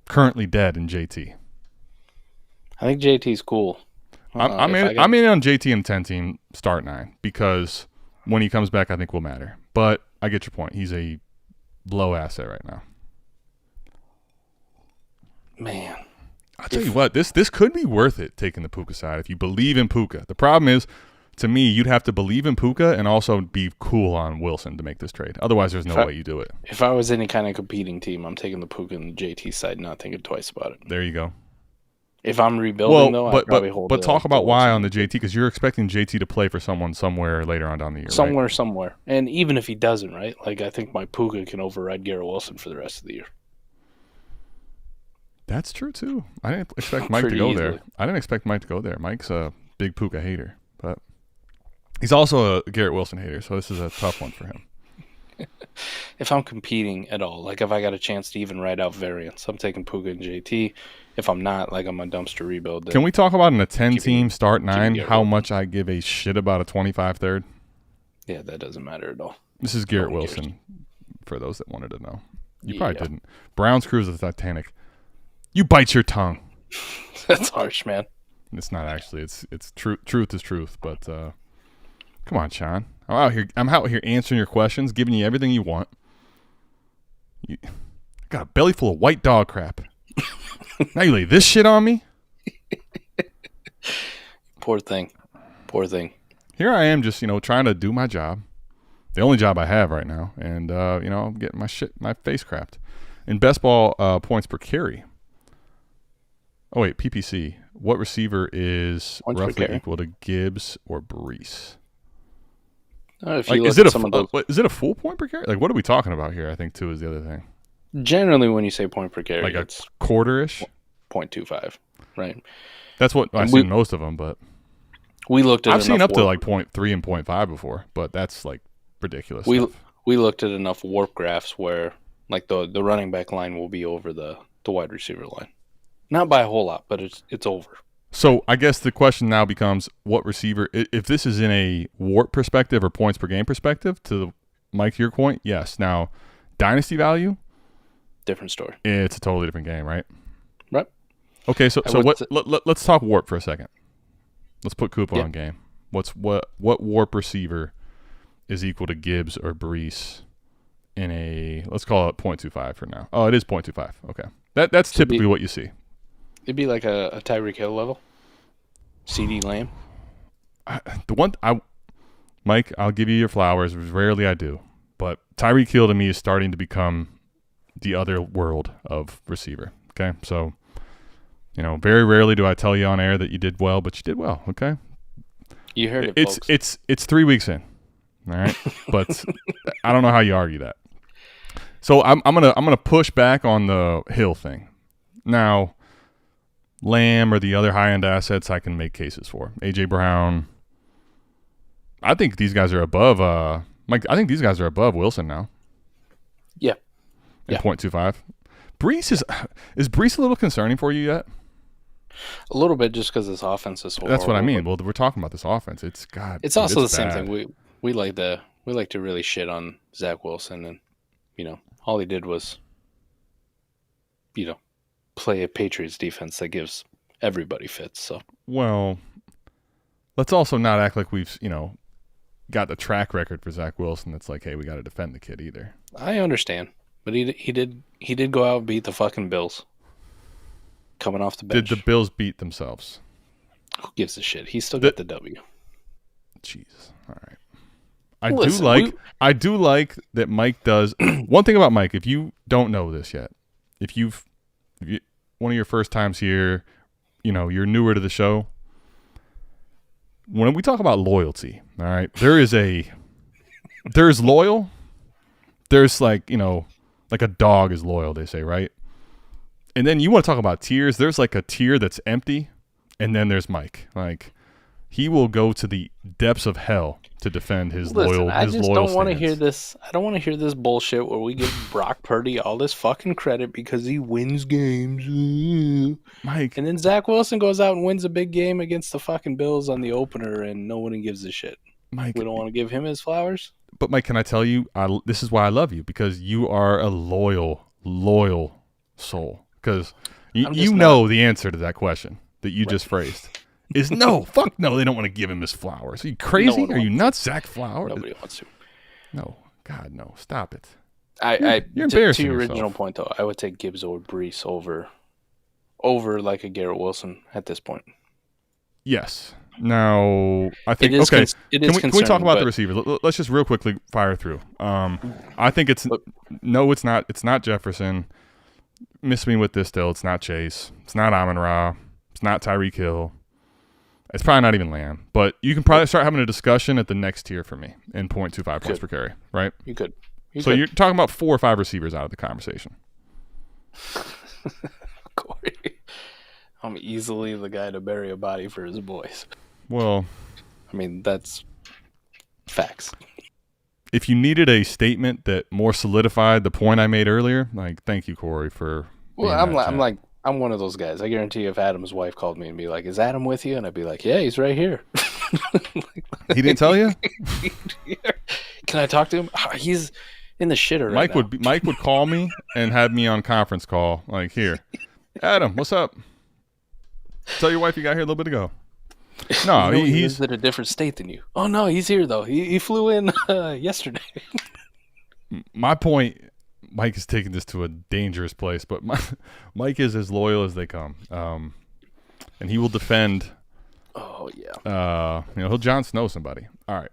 Speaker 3: currently dead in JT.
Speaker 4: I think JT's cool.
Speaker 3: I'm in on JT and 10 team start 9 because when he comes back, I think will matter. But I get your point. He's a low asset right now.
Speaker 4: Man,
Speaker 3: I'll tell you what, this could be worth it taking the Puka side if you believe in Puka. The problem is, to me, you'd have to believe in Puka and also be cool on Wilson to make this trade. Otherwise, there's no way you do it.
Speaker 4: If I was any kind of competing team, I'm taking the Puka and the JT side, not thinking twice about it.
Speaker 3: There you go.
Speaker 4: If I'm rebuilding, I'd probably hold it.
Speaker 3: But talk about why on the JT, because you're expecting JT to play for someone somewhere later on down the year.
Speaker 4: Somewhere. And even if he doesn't, right? Like, I think my Puka can override Garrett Wilson for the rest of the year.
Speaker 3: That's true, too. I didn't expect Mike to go there. I didn't expect Mike to go there. Mike's a big Puka hater, but he's also a Garrett Wilson hater, so this is a tough one for him.
Speaker 4: If I'm competing at all, like if I got a chance to even write out variants, I'm taking Puka and JT. If I'm not, like I'm a dumpster rebuild.
Speaker 3: Can we talk about in a 10-team start 9 how much I give a shit about a 25 third?
Speaker 4: Yeah, that doesn't matter at all.
Speaker 3: This is Garrett Wilson, for those that wanted to know. You probably didn't. Browns cruise the Titanic. You bite your tongue.
Speaker 4: That's harsh, man.
Speaker 3: It's not actually. It's truth is truth. But come on, Sean. I'm out here answering your questions, giving you everything you want. You got a belly full of white dog crap. Now you lay this shit on me?
Speaker 4: Poor thing.
Speaker 3: Here I am just, trying to do my job. The only job I have right now. And, I'm getting my face crapped. In best ball points per carry, Oh, wait, PPC. What receiver is
Speaker 4: Points per
Speaker 3: roughly
Speaker 4: carry.
Speaker 3: equal to Gibbs or Breece?
Speaker 4: If
Speaker 3: Like,
Speaker 4: you
Speaker 3: is
Speaker 4: look
Speaker 3: it
Speaker 4: at some of those,
Speaker 3: is it a full point per carry? Like, what are we talking about here? I think, too, is the other thing.
Speaker 4: generally when you say point per carry,
Speaker 3: Like a
Speaker 4: it's
Speaker 3: quarter-ish?
Speaker 4: 0.25, right?
Speaker 3: That's what I've seen most of them, but
Speaker 4: We looked at
Speaker 3: I've seen
Speaker 4: enough
Speaker 3: up to
Speaker 4: warp-
Speaker 3: like 0.3 and 0.5 before, but that's like ridiculous
Speaker 4: we
Speaker 3: stuff.
Speaker 4: we looked at enough warp graphs where like the running back line will be over the wide receiver line. Not by a whole lot, but it's over.
Speaker 3: So I guess the question now becomes what receiver, if this is in a warp perspective or points per game perspective, to Mike, your point, yes. Now, dynasty value,
Speaker 4: Different story.
Speaker 3: it's a totally different game, right?
Speaker 4: Right.
Speaker 3: Okay, so
Speaker 4: would
Speaker 3: what?
Speaker 4: say-
Speaker 3: Let's talk warp for a second. Let's put Koopa
Speaker 4: Yeah.
Speaker 3: on game. What warp receiver is equal to Gibbs or Breece in a, let's call it 0.25 for now. Oh, it is 0.25. Okay, that's
Speaker 4: Should be-
Speaker 3: typically what you see.
Speaker 4: It'd be like a Tyreek Hill level. CD Lamb.
Speaker 3: Mike, I'll give you your flowers. Rarely I do, but Tyreek Hill to me is starting to become the other world of receiver. Okay, so very rarely do I tell you on air that you did well, but you did well. Okay,
Speaker 4: You heard it, folks.
Speaker 3: it's 3 weeks in, all right, but I don't know how you argue that. So I'm gonna push back on the Hill thing. Now, Lamb or the other high end assets, I can make cases for. AJ Brown. I think these guys are above. Mike, I think these guys are above Wilson now.
Speaker 4: Yeah.
Speaker 3: In
Speaker 4: Yeah.
Speaker 3: 0.25. Breece is Breece a little concerning for you yet?
Speaker 4: A little bit just because this offense is so
Speaker 3: That's what I
Speaker 4: horrible,
Speaker 3: mean.
Speaker 4: but
Speaker 3: Well, we're talking about this offense. It's God.
Speaker 4: It's also the same
Speaker 3: bad.
Speaker 4: thing. We like to really shit on Zach Wilson, and all he did was play a Patriots defense that gives everybody fits. So
Speaker 3: Well, let's also not act like we've got the track record for Zach Wilson. That's like, hey, we got to defend the kid either.
Speaker 4: I understand, but he did go out and beat the fucking Bills. Coming off the bench.
Speaker 3: Did the Bills beat themselves?
Speaker 4: Who gives a shit? He still got the W.
Speaker 3: Jesus. All right. I do like that Mike does. One thing about Mike, if you don't know this yet, if you one of your first times here, you're newer to the show. When we talk about loyalty, all right, there's loyal. There's like a dog is loyal, they say, right? And then you want to talk about tiers. There's like a tier that's empty, and then there's Mike. Like, he will go to the depths of hell to defend his loyal.
Speaker 4: I
Speaker 3: his
Speaker 4: just
Speaker 3: loyal
Speaker 4: don't want to
Speaker 3: stance.
Speaker 4: hear this. I don't want to hear this bullshit where we give Brock Purdy all this fucking credit because he wins games.
Speaker 3: Mike.
Speaker 4: And then Zach Wilson goes out and wins a big game against the fucking Bills on the opener, and no one gives a shit.
Speaker 3: Mike,
Speaker 4: We don't want to give him his flowers.
Speaker 3: but Mike, can I tell you? This is why I love you, because you are a loyal soul. Because you know the answer to that question that you just phrased is no. Fuck no, they don't want to give him his flowers. Are you crazy? Are you nuts, Zach Flowers?
Speaker 4: Nobody wants to.
Speaker 3: No, God, no. Stop it.
Speaker 4: To
Speaker 3: You're embarrassing
Speaker 4: your
Speaker 3: yourself.
Speaker 4: original point, though, I would take Gibbs or Breece over like a Garrett Wilson at this point.
Speaker 3: Yes. Now, I think
Speaker 4: It is
Speaker 3: okay.
Speaker 4: it is
Speaker 3: Can we talk
Speaker 4: concerning,
Speaker 3: about the
Speaker 4: but-
Speaker 3: receivers? Let's just real quickly fire through. I think it's it's not. It's not Jefferson. Miss me with this still. It's not Chase. It's not Amon-Ra. It's not Tyreek Hill. It's probably not even Lamb. But you can probably start having a discussion at the next tier for me in 0.25 points per carry, right?
Speaker 4: You could.
Speaker 3: You're talking about 4 or 5 receivers out of the conversation.
Speaker 4: Corey, I'm easily the guy to bury a body for his boys.
Speaker 3: Well,
Speaker 4: I mean, that's facts.
Speaker 3: if you needed a statement that more solidified the point I made earlier, like, thank you, Corey, for.
Speaker 4: Well,
Speaker 3: being
Speaker 4: I'm one of those guys. I guarantee if Adam's wife called me and be like, "Is Adam with you?" and I'd be like, "Yeah, he's right here."
Speaker 3: He didn't tell you?
Speaker 4: Can I talk to him? He's in the shitter right now.
Speaker 3: Mike would call me and have me on conference call. Like, here, Adam, what's up? Tell your wife you got here a little bit ago. No,
Speaker 4: He
Speaker 3: he's
Speaker 4: lives in a different state than you. Oh no, he's here though. He flew in yesterday.
Speaker 3: my point. Mike is taking this to a dangerous place, but Mike is as loyal as they come, and he will defend.
Speaker 4: Oh yeah.
Speaker 3: He'll Jon Snow somebody. All right,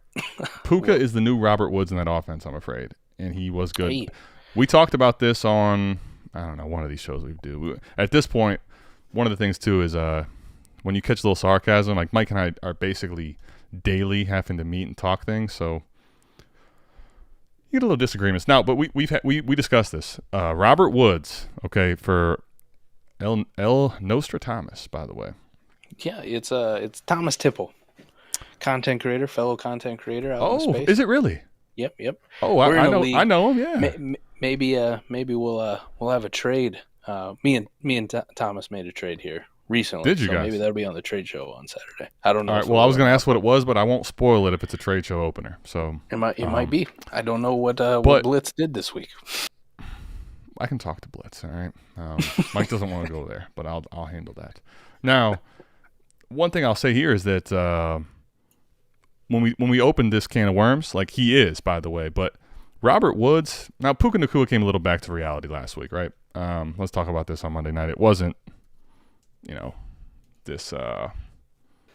Speaker 3: Puka is the new Robert Woods in that offense, I'm afraid, and he was good.
Speaker 4: Hey.
Speaker 3: We talked about this on, I don't know, one of these shows we do. At this point, one of the things too is when you catch a little sarcasm, like Mike and I are basically daily having to meet and talk things, so you get a little disagreements now. But we discussed this. Robert Woods, okay, for El Nostradamus, by the way.
Speaker 4: Yeah, it's Thomas Tipple, content creator, fellow content creator. Out in space.
Speaker 3: Is it really?
Speaker 4: Yep.
Speaker 3: Oh, I know him. Yeah.
Speaker 4: Maybe we'll have a trade. Me and Thomas made a trade here recently.
Speaker 3: Did you guys?
Speaker 4: Maybe that'll be on the trade show on Saturday. I don't know.
Speaker 3: All right. Well, I was going to ask what it was, but I won't spoil it if it's a trade show opener. So
Speaker 4: it might be. I don't know what Blitz did this week.
Speaker 3: I can talk to Blitz. All right. Mike doesn't want to go there, but I'll handle that. Now, one thing I'll say here is that when we opened this can of worms, like he is, by the way, but Robert Woods. Now, Puka Nacua came a little back to reality last week, right? Let's talk about this on Monday night. It wasn't, this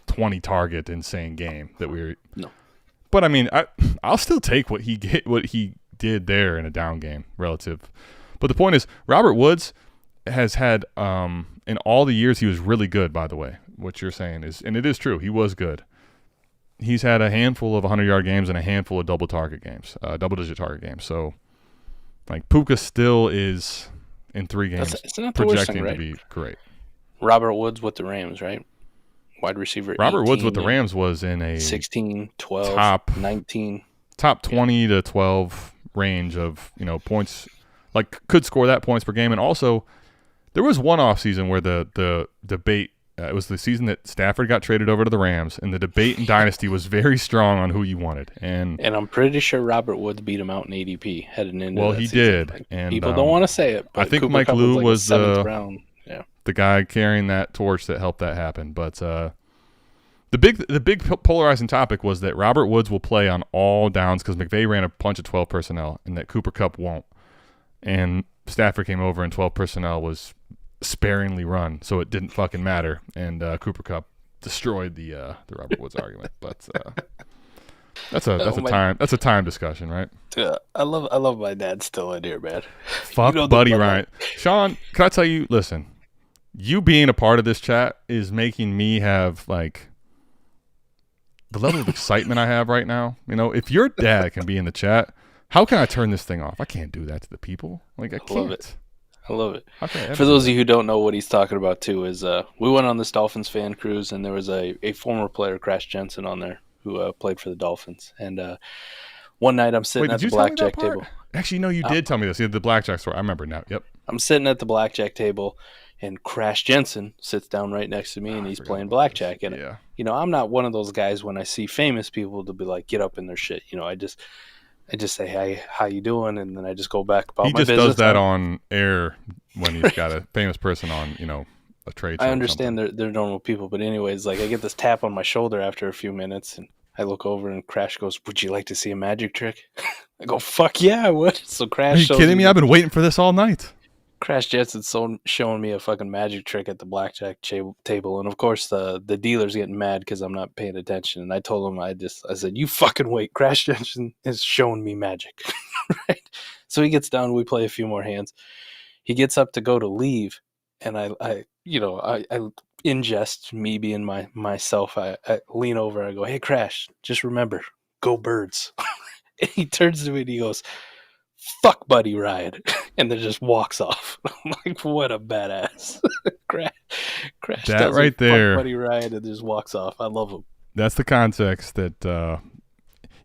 Speaker 3: 20 target insane game that we were. No. But I mean, I'll still take what he did there in a down game relative. But the point is, Robert Woods has had in all the years he was really good. By the way, what you're saying is, and it is true, he was good. He's had a handful of 100-yard games and a handful of double-digit target games. So, like, Puka still is in 3 games
Speaker 4: it's not
Speaker 3: projecting
Speaker 4: right?
Speaker 3: to be great.
Speaker 4: Robert Woods with the Rams, right? Wide receiver.
Speaker 3: Robert Woods with the Rams was in a
Speaker 4: 16, 12,
Speaker 3: top
Speaker 4: 19.
Speaker 3: Top 20 to 12 range of, points. Like, could score that points per game. And also, there was one offseason where the debate, it was the season that Stafford got traded over to the Rams, and the debate in Dynasty was very strong on who you wanted. And
Speaker 4: I'm pretty sure Robert Woods beat him out in ADP heading into that
Speaker 3: he
Speaker 4: season.
Speaker 3: did.
Speaker 4: Like,
Speaker 3: and
Speaker 4: people don't want to say it, but
Speaker 3: I think
Speaker 4: Cooper
Speaker 3: Mike
Speaker 4: Kupp
Speaker 3: Lou was
Speaker 4: the 7th round. Yeah.
Speaker 3: The guy carrying that torch that helped that happen. But the big polarizing topic was that Robert Woods will play on all downs because McVay ran a bunch of 12 personnel, and that Cooper Kupp won't. And Stafford came over, and 12 personnel was sparingly run, so it didn't fucking matter. And Cooper Kupp destroyed the Robert Woods argument. But that's a time discussion, right?
Speaker 4: I love my dad still in here, man.
Speaker 3: Fuck Buddy Ryan. Sean, can I tell you? Listen, you being a part of this chat is making me have like the level of excitement I have right now. If your dad can be in the chat, how can I turn this thing off? I can't do that to the people. Like I can't.
Speaker 4: I love it. For those of you who don't know what he's talking about too, is we went on this Dolphins fan cruise, and there was a former player, Crash Jensen, on there who played for the Dolphins. And one night I'm sitting at the blackjack table.
Speaker 3: Actually, no, you did tell me this. You had the blackjack story. I remember now. Yep.
Speaker 4: I'm sitting at the blackjack table, and Crash Jensen sits down right next to me, and he's playing blackjack. And I'm not one of those guys when I see famous people to be like, get up in their shit. I just say, hey, how you doing? And then I just go back about my business. He just does
Speaker 3: that on air when he's got a famous person on, a trade show.
Speaker 4: I understand they're normal people, but anyways, like I get this tap on my shoulder after a few minutes, and I look over, and Crash goes, would you like to see a magic trick? I go, fuck yeah, I would. So Crash,
Speaker 3: are you kidding me? I've been waiting for this all night.
Speaker 4: Crash Jensen's showing me a fucking magic trick at the blackjack table, and of course the dealer's getting mad because I'm not paying attention. And I told him, I said, you fucking wait. Crash Jensen is showing me magic, right? So he gets down, we play a few more hands. He gets up to go to leave, and I ingest me being myself. I lean over, I go, hey Crash, just remember, go Birds. And he turns to me and he goes, fuck Buddy Ryan, and then just walks off. I'm like, what a badass. Crash
Speaker 3: that right there,
Speaker 4: fuck Buddy Ryan, and just walks off. I love him.
Speaker 3: That's the context that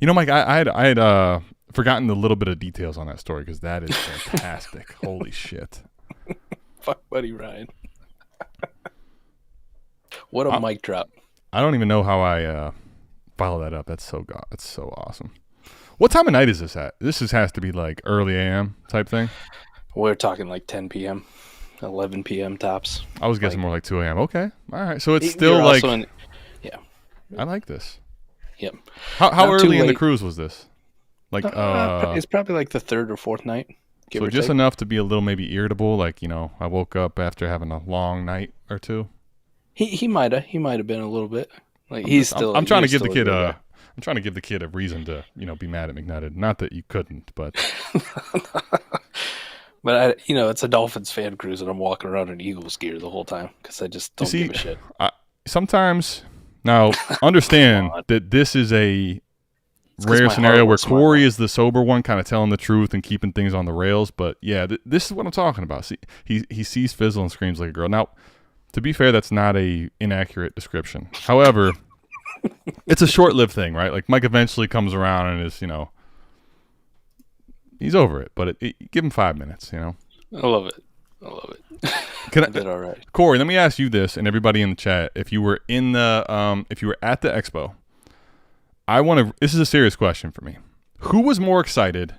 Speaker 3: Mike, I had forgotten a little bit of details on that story because that is fantastic. Holy shit.
Speaker 4: Fuck Buddy Ryan. What a mic drop.
Speaker 3: I don't even know how I follow that up. That's so awesome. What time of night is this at? This has to be like early AM type thing?
Speaker 4: We're talking like 10 p.m., 11 p.m. tops.
Speaker 3: I was guessing more like 2 a.m. Okay. All right. So it's still like...
Speaker 4: yeah.
Speaker 3: I like this.
Speaker 4: Yep.
Speaker 3: How early in the cruise was this? Like,
Speaker 4: it's probably like the 3rd or 4th night.
Speaker 3: So just enough to be a little maybe irritable, like, I woke up after having a long night or two?
Speaker 4: He might have been a little bit. Like
Speaker 3: I'm trying to give the kid I'm trying to give the kid a reason to, be mad at McNutted. Not that you couldn't, but
Speaker 4: But it's a Dolphins fan cruise, and I'm walking around in Eagles gear the whole time because I just don't give a shit.
Speaker 3: Sometimes, now understand that this is a rare scenario where Corey is the sober one, kind of telling the truth and keeping things on the rails. But yeah, this is what I'm talking about. See, he sees Fizzle and screams like a girl. Now, to be fair, that's not a inaccurate description. However, it's a short-lived thing, right? Like Mike eventually comes around and is, he's over it. But give him 5 minutes,
Speaker 4: I love it. I did all right.
Speaker 3: Corey, let me ask you this, and everybody in the chat: if you were at the expo, this is a serious question for me. Who was more excited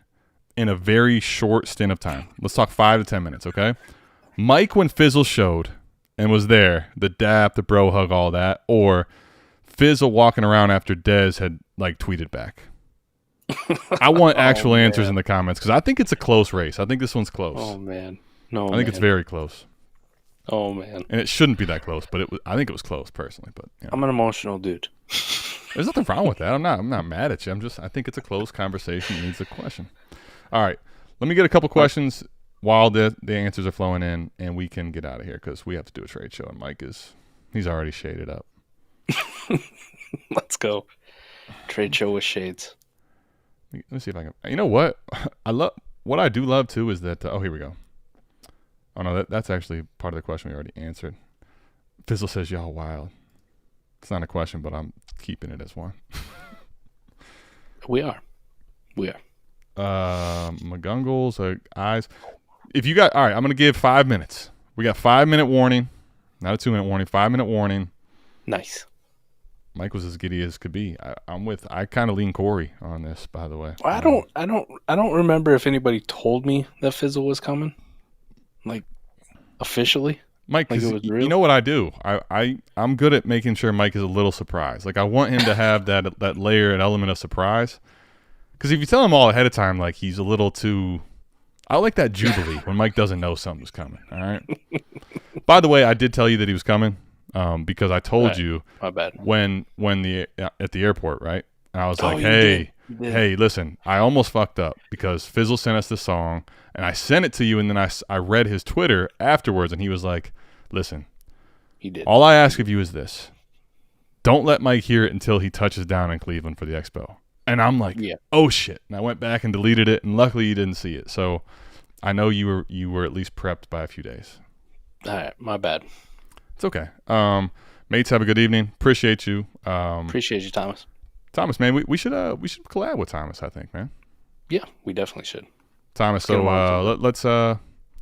Speaker 3: in a very short stint of time? Let's talk 5 to 10 minutes, okay? Mike when Fizzle showed and was there, the dap, the bro hug, all that, or Fizzle walking around after Dez had tweeted back? I want actual answers in the comments because I think it's a close race. I think this one's close.
Speaker 4: Oh man, no,
Speaker 3: I think it's very close.
Speaker 4: Oh man,
Speaker 3: and it shouldn't be that close, but I think it was close personally. But
Speaker 4: I'm an emotional dude.
Speaker 3: There's nothing wrong with that. I'm not mad at you. I think it's a close conversation. It needs a question. All right, let me get a couple questions while the answers are flowing in, and we can get out of here because we have to do a trade show, and Mike he's already shaded up.
Speaker 4: Let's go. Trade show with shades.
Speaker 3: Let me see if I can. You know what? What I do love too is that. Oh, here we go. Oh no, that's actually part of the question we already answered. Fizzle says y'all wild. It's not a question, but I'm keeping it as one.
Speaker 4: We are.
Speaker 3: McGungles, eyes. If you got, all right, I'm gonna give 5 minutes. We got 5-minute warning, not a 2-minute warning. 5-minute warning.
Speaker 4: Nice.
Speaker 3: Mike was as giddy as could be. I kind of lean Corey on this, by the way.
Speaker 4: I don't remember if anybody told me that Fizzle was coming, officially.
Speaker 3: Mike, you know what I do? I'm good at making sure Mike is a little surprised. I want him to have that layer and element of surprise. Because if you tell him all ahead of time, he's a little too. I like that jubilee when Mike doesn't know something's coming. All right. By the way, I did tell you that he was coming. Because I told you
Speaker 4: my bad.
Speaker 3: when at the airport, right? And I was like, hey, listen, I almost fucked up because Fizzle sent us this song and I sent it to you, and then I read his Twitter afterwards, and he was like, listen,
Speaker 4: he did.
Speaker 3: All I ask of you is this: don't let Mike hear it until he touches down in Cleveland for the expo. And I'm like, oh shit! And I went back and deleted it, and luckily you didn't see it. So I know you were at least prepped by a few days.
Speaker 4: All right, my bad.
Speaker 3: It's okay. Mates, have a good evening. Appreciate you.
Speaker 4: Appreciate you, Thomas.
Speaker 3: Thomas, man, we should collab with Thomas, I think, man.
Speaker 4: Yeah, we definitely should.
Speaker 3: Thomas, so let's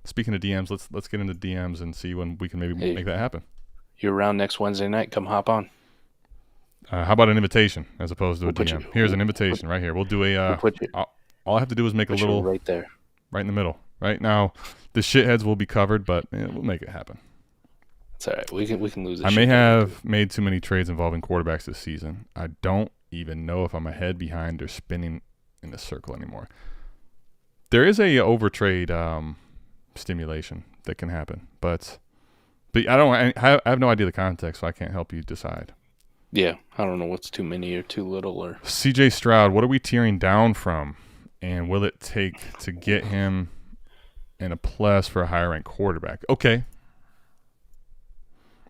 Speaker 3: speaking of DMs, let's get into DMs and see when we can maybe make that happen.
Speaker 4: You're around next Wednesday night. Come hop on.
Speaker 3: How about an invitation as opposed to a DM? Here's an invitation right here. We'll do a. All I have to do is make a little
Speaker 4: right there,
Speaker 3: right in the middle. Right now, the shitheads will be covered, but we'll make it happen.
Speaker 4: It's all right. We can lose it.
Speaker 3: I may have made too many trades involving quarterbacks this season. I don't even know if I'm ahead, behind, or spinning in a circle anymore. There is a overtrade stimulation that can happen, but I have no idea the context, so I can't help you decide.
Speaker 4: Yeah, I don't know what's too many or too little. Or
Speaker 3: CJ Stroud, what are we tearing down from, and will it take to get him in a plus for a higher ranked quarterback? Okay.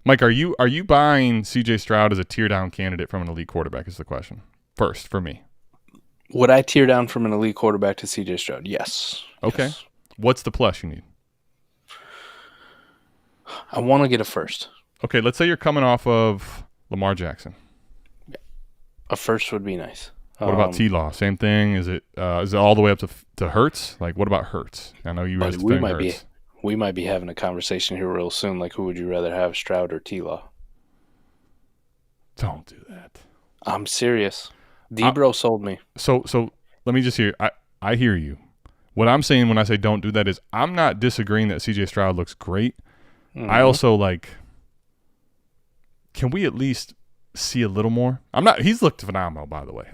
Speaker 3: Mike, are you buying C.J. Stroud as a tear-down candidate from an elite quarterback is the question. First, for me.
Speaker 4: Would I tear down from an elite quarterback to C.J. Stroud? Yes.
Speaker 3: Okay. Yes. What's the plus you need?
Speaker 4: I want to get a first.
Speaker 3: Okay, let's say you're coming off of Lamar Jackson.
Speaker 4: A first would be nice.
Speaker 3: What about T-Law? Same thing? Is it all the way up to Hurts? What about Hurts? I know you guys defend Hurts.
Speaker 4: We might be having a conversation here real soon. Who would you rather have, Stroud or T-Law?
Speaker 3: Don't do that.
Speaker 4: I'm serious. D-Bro sold me.
Speaker 3: So let me just hear. I hear you. What I'm saying when I say don't do that is I'm not disagreeing that C.J. Stroud looks great. Mm-hmm. I also can we at least see a little more? He's looked phenomenal, by the way.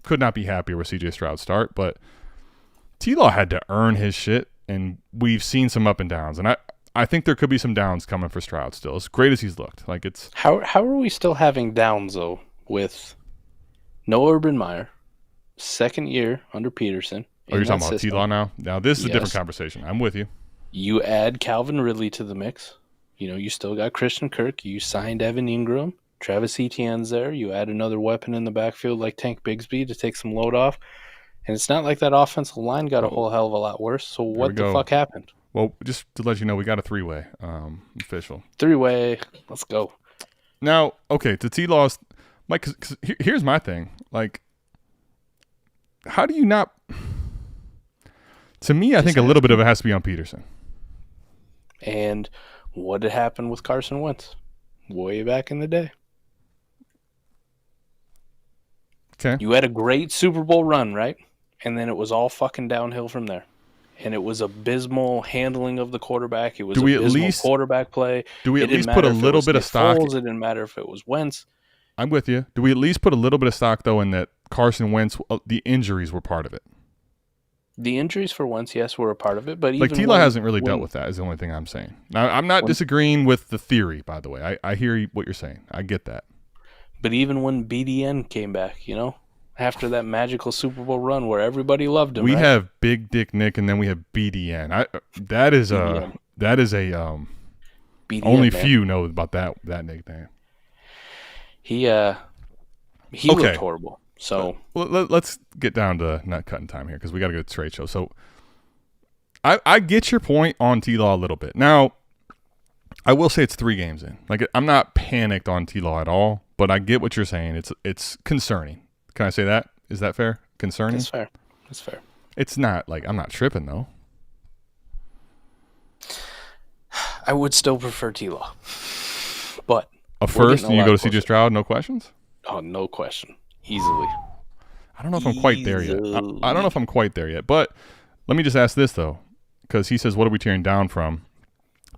Speaker 3: Could not be happier with C.J. Stroud's start, but T-Law had to earn his shit. And we've seen some up and downs, and I think there could be some downs coming for Stroud still. As great as he's looked, it's
Speaker 4: how are we still having downs though with no Urban Meyer, second year under Peterson,
Speaker 3: Oh, you're talking about T-Law now? Now, this is a different conversation. I'm with you.
Speaker 4: You add Calvin Ridley to the mix. You still got Christian Kirk. You signed Evan Engram. Travis Etienne's there. You add another weapon in the backfield like Tank Bigsby to take some load off. And it's not like that offensive line got a whole hell of a lot worse. So what the fuck happened?
Speaker 3: Well, just to let you know, we got a three-way official.
Speaker 4: Three-way. Let's go.
Speaker 3: Now, okay, to T-Law's, Mike, 'cause here's my thing. Like, how do you not? To me, I think a little bit of it has to be on Peterson.
Speaker 4: And what had happened with Carson Wentz way back in the day?
Speaker 3: Okay.
Speaker 4: You had a great Super Bowl run, right? And then it was all fucking downhill from there. And it was abysmal handling of the quarterback. It was abysmal quarterback play.
Speaker 3: Do we at least put a little bit of stock?
Speaker 4: Foles, it didn't matter if it was Wentz.
Speaker 3: I'm with you. Do we at least put a little bit of stock, though, in that Carson Wentz, the injuries were part of it?
Speaker 4: The injuries for Wentz, yes, were a part of it. But
Speaker 3: like T-Law hasn't really dealt with that is the only thing I'm saying. Now, I'm not disagreeing with the theory, by the way. I hear what you're saying. I get that. But
Speaker 4: even when BDN came back, after that magical Super Bowl run where everybody loved him,
Speaker 3: we have Big Dick Nick, and then we have BDN. That is a BDN, only man. Few know about that nickname.
Speaker 4: He looked horrible. So
Speaker 3: let's get down to nut cutting time here because we got to go to trade show. So I get your point on T-Law a little bit. Now, I will say it's 3 games in. Like, I'm not panicked on T-Law at all, but I get what you're saying. It's concerning. Can I say that? Is that fair? Concerning?
Speaker 4: That's fair. That's fair.
Speaker 3: It's not like I'm not tripping though.
Speaker 4: I would still prefer T-Law, but
Speaker 3: a first and you go to CJ Stroud, no questions.
Speaker 4: Oh, no question, easily.
Speaker 3: I don't know if I'm quite there yet. I don't know if I'm quite there yet, but let me just ask this though, because he says, "What are we tearing down from?"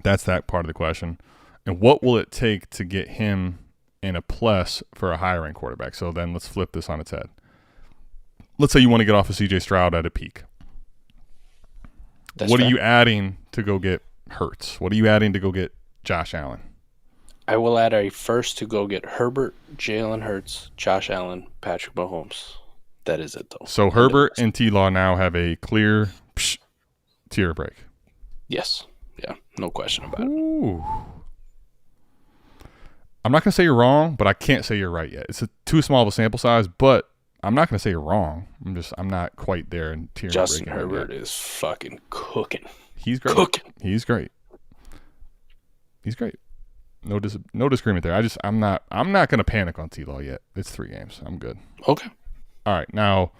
Speaker 3: That's that part of the question, and what will it take to get him in a plus for a higher end quarterback? So then let's flip this on its head. Let's say you want to get off of CJ Stroud at a peak. What are you adding to go get Hurts? What are you adding to go get Josh Allen?
Speaker 4: I will add a first to go get Herbert, Jalen Hurts, Josh Allen, Patrick Mahomes. That is it, though.
Speaker 3: So Herbert and T-Law now have a clear tier break.
Speaker 4: Yes. Yeah, no question about it.
Speaker 3: Ooh. I'm not going to say you're wrong, but I can't say you're right yet. It's too small of a sample size, but I'm not going to say you're wrong. I'm not quite there in tier.
Speaker 4: Justin Herbert is fucking cooking.
Speaker 3: He's great. He's great. He's great. No disagreement there. I'm not going to panic on T-Law yet. It's 3 games. I'm good.
Speaker 4: Okay.
Speaker 3: All right. Now,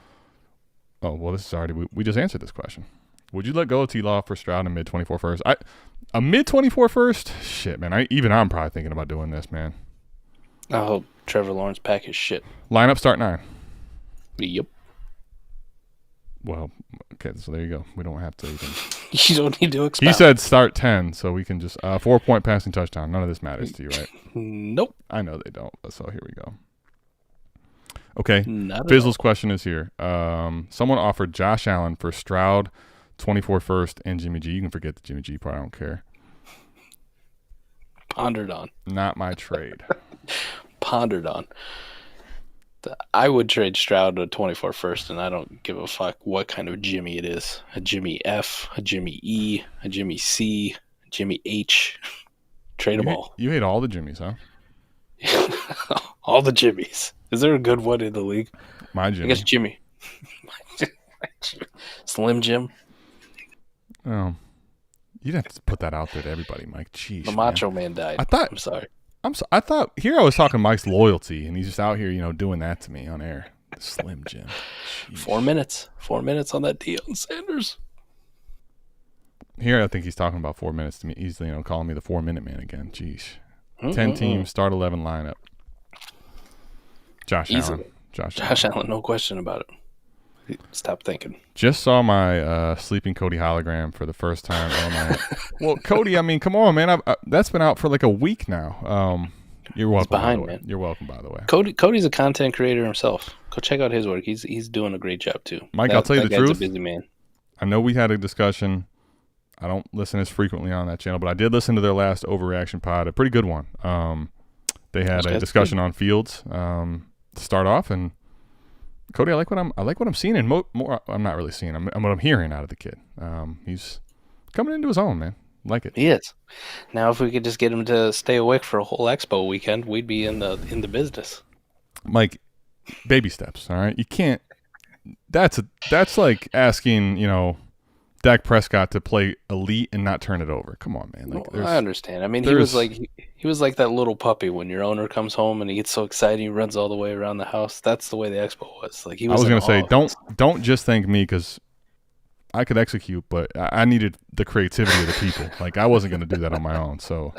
Speaker 3: this is already we just answered this question. Would you let go of T-Law for Stroud and mid-24 first? A mid-24 first? Shit, man. I'm probably thinking about doing this, man.
Speaker 4: I hope Trevor Lawrence pack his shit.
Speaker 3: Lineup start 9.
Speaker 4: Yep.
Speaker 3: Well, okay, so there you go. We don't have to even.
Speaker 4: You don't need to expound.
Speaker 3: He said start 10, so we can just 4-point passing touchdown. None of this matters to you, right?
Speaker 4: Nope.
Speaker 3: I know they don't, so here we go. Okay, Fizzle's question is here. Someone offered Josh Allen for Stroud, 24 first, and Jimmy G. You can forget the Jimmy G part. I don't care.
Speaker 4: Pondered on.
Speaker 3: Not my trade.
Speaker 4: Pondered on. I would trade Stroud to 24 first, and I don't give a fuck what kind of Jimmy it is. A Jimmy F, a Jimmy E, a Jimmy C, a Jimmy H. Trade them all.
Speaker 3: You hate all the Jimmys, huh?
Speaker 4: All the Jimmys. Is there a good one in the league?
Speaker 3: My Jimmy.
Speaker 4: I guess Jimmy. Slim Jim.
Speaker 3: Oh. You'd have to put that out there to everybody, Mike. Jeez.
Speaker 4: The Macho Man died. I'm sorry.
Speaker 3: I thought here I was talking Mike's loyalty, and he's just out here, doing that to me on air. Slim Jim. Jeez.
Speaker 4: 4 minutes. 4 minutes on that Deion Sanders.
Speaker 3: Here I think he's talking about 4 minutes to me. He's calling me the 4-minute man again. Jeez. 10 teams, start 11 lineup. Josh
Speaker 4: Allen, no question about it. Stop thinking.
Speaker 3: Just saw my sleeping Cody hologram for the first time. Well, Cody, come on, man. That's been out for like a week now. You're welcome. He's behind, man. You're welcome, by the way.
Speaker 4: Cody's a content creator himself. Go check out his work. He's doing a great job too.
Speaker 3: Mike, I'll tell you the truth.
Speaker 4: He's a busy man.
Speaker 3: I know we had a discussion. I don't listen as frequently on that channel, but I did listen to their last Overreaction pod, a pretty good one. They had a discussion on Fields to start off, and Cody, I like what I'm seeing, and more. I'm not really seeing. I'm what I'm hearing out of the kid. He's coming into his own, man. Like it.
Speaker 4: He is. Now, if we could just get him to stay awake for a whole Expo weekend, we'd be in the business.
Speaker 3: Mike, baby steps. All right, you can't. That's like asking Dak Prescott to play elite and not turn it over. Come on, man. Like,
Speaker 4: I understand. I mean, he was like that little puppy when your owner comes home and he gets so excited he runs all the way around the house. That's the way the Expo was. Like, he was.
Speaker 3: I was going to say, don't just thank me because I could execute, but I needed the creativity of the people. Like, I wasn't going to do that on my own. So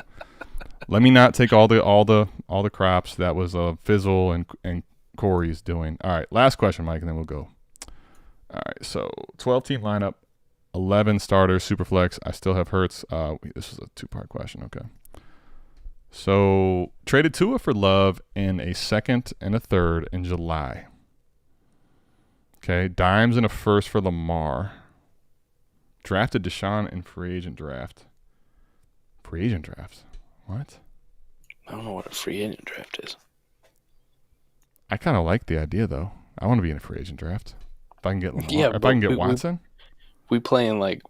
Speaker 3: let me not take all the crops. That was Fizzle and Corey's doing. All right, last question, Mike, and then we'll go. All right, so 12-team lineup. 11 starters, Superflex. I still have Hurts. This is a two-part question. Okay. So, traded Tua for Love in a second and a third in July. Okay. Dimes and a first for Lamar. Drafted Deshaun in free agent draft. Free agent draft? What?
Speaker 4: I don't know what a free agent draft is.
Speaker 3: I kind of like the idea, though. I want to be in a free agent draft. If I can get Lamar.
Speaker 4: Yeah,
Speaker 3: if I can get Watson.
Speaker 4: We play in like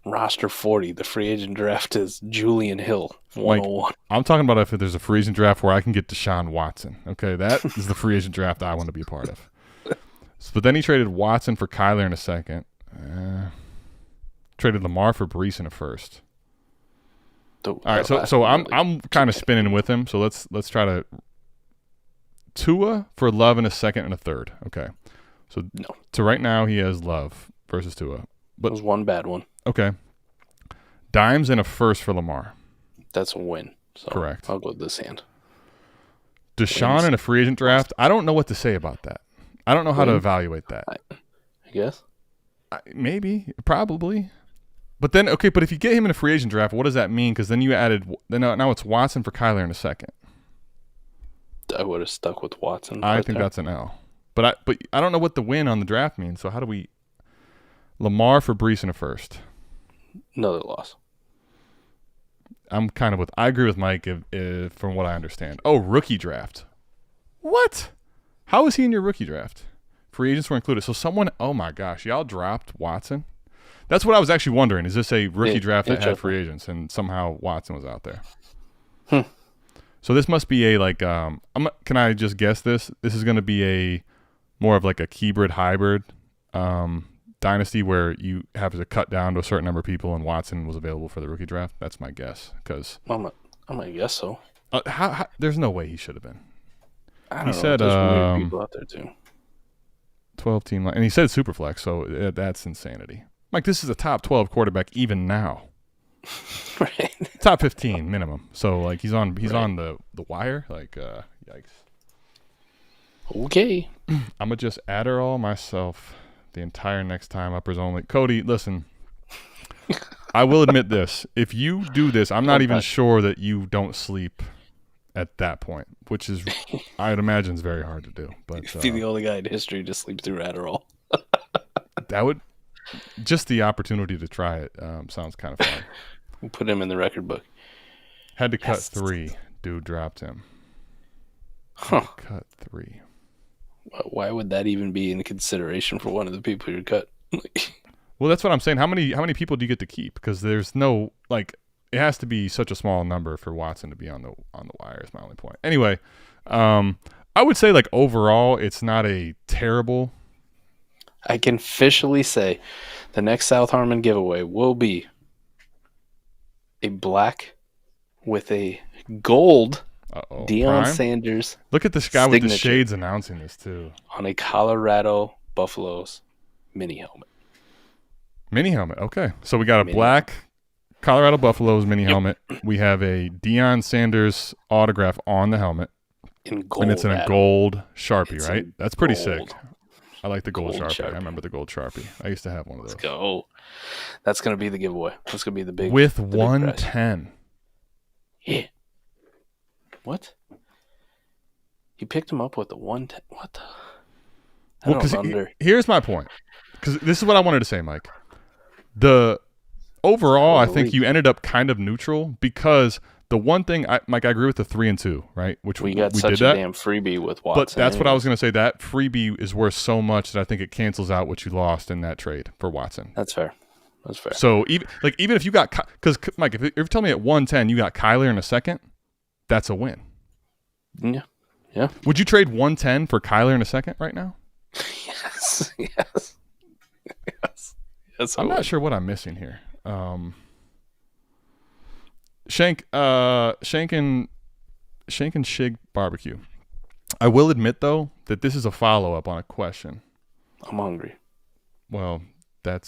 Speaker 4: roster 40. The free agent draft is Julian Hill 101.
Speaker 3: Like, I'm talking about if there's a free agent draft where I can get Deshaun Watson. Okay, that is the free agent draft I want to be a part of. But then he traded Watson for Kyler in a second. Traded Lamar for Breece in a first. All right, so I'm kind of spinning with him. So let's try to Tua for Love in a second and a third. Okay, so right now he has Love versus Tua. But
Speaker 4: it was one bad one.
Speaker 3: Okay. Dimes and a first for Lamar.
Speaker 4: That's a win. So
Speaker 3: correct.
Speaker 4: I'll go with this hand.
Speaker 3: Deshaun in a free agent draft. I don't know what to say about that. I don't know how to evaluate that.
Speaker 4: I guess.
Speaker 3: Maybe. Probably. But then, okay, but if you get him in a free agent draft, what does that mean? Because then you added, now it's Watson for Kyler in a second.
Speaker 4: I would have stuck with Watson.
Speaker 3: I think that's an L. But I don't know what the win on the draft means, so how do we... Lamar for Breece in a first.
Speaker 4: Another loss.
Speaker 3: I agree with Mike from what I understand. Oh, rookie draft. What? How is he in your rookie draft? Free agents were included. So oh my gosh, y'all dropped Watson? That's what I was actually wondering. Is this a rookie draft that had free agents and somehow Watson was out there? So this must be can I just guess this? This is going to be more of like a Keybrid hybrid Dynasty where you have to cut down to a certain number of people, and Watson was available for the rookie draft. That's my guess. Because
Speaker 4: I'm gonna guess so.
Speaker 3: How there's no way he should have been.
Speaker 4: I don't know. Said there's weird people out there too.
Speaker 3: 12-team line, and he said Superflex, so that's insanity. Mike, this is a top 12 quarterback even now.
Speaker 4: Right.
Speaker 3: Top 15 minimum. So like he's on the wire. Like yikes.
Speaker 4: Okay.
Speaker 3: I'm gonna just Adderall myself the entire next time uppers only. Cody, listen. I will admit this. If you do this, I'm not even sure that you don't sleep at that point, which is, I'd imagine, is very hard to do. But
Speaker 4: you'd be the only guy in history to sleep through Adderall.
Speaker 3: That would, just the opportunity to try it sounds kind of fun.
Speaker 4: We'll put him in the record book.
Speaker 3: Had to cut 3. Dude dropped him. Cut 3.
Speaker 4: Why would that even be in consideration for one of the people you cut?
Speaker 3: Well, that's what I'm saying. How many people do you get to keep? Because there's no it has to be such a small number for Watson to be on the wire. Is my only point. Anyway, I would say overall, it's not a terrible.
Speaker 4: I can officially say, the next South Harmon giveaway will be a black with a gold. Deion Sanders.
Speaker 3: Look at this guy with the shades announcing this too.
Speaker 4: On a Colorado Buffaloes mini helmet.
Speaker 3: Mini helmet. Okay. So we got a black Colorado Buffaloes mini helmet. We have a Deion Sanders autograph on the helmet.
Speaker 4: In gold.
Speaker 3: And it's in a gold Sharpie, right? That's pretty sick. I like the gold Sharpie. I remember the gold Sharpie. I used to have one of those.
Speaker 4: Let's go. That's going to be the giveaway. That's going to be the big.
Speaker 3: With 110.
Speaker 4: Yeah. What? He picked him up with the 110. What the?
Speaker 3: Well, because here's my point. Because this is what I wanted to say, Mike. Overall, I think you ended up kind of neutral because The one thing, Mike, I agree with the 3 and 2, right? Which
Speaker 4: we got such a damn freebie with Watson.
Speaker 3: But that's what I was going to say. That freebie is worth so much that I think it cancels out what you lost in that trade for Watson.
Speaker 4: That's fair. That's fair.
Speaker 3: So even if you got, because Mike, if you're telling me at 110 you got Kyler in a second, that's a win.
Speaker 4: Yeah. Yeah.
Speaker 3: Would you trade 110 for Kyler in a second right now?
Speaker 4: Yes.
Speaker 3: I'm not sure what I'm missing here. Shank and Chig barbecue. I will admit though that this is a follow up on a question.
Speaker 4: I'm hungry.
Speaker 3: Well, that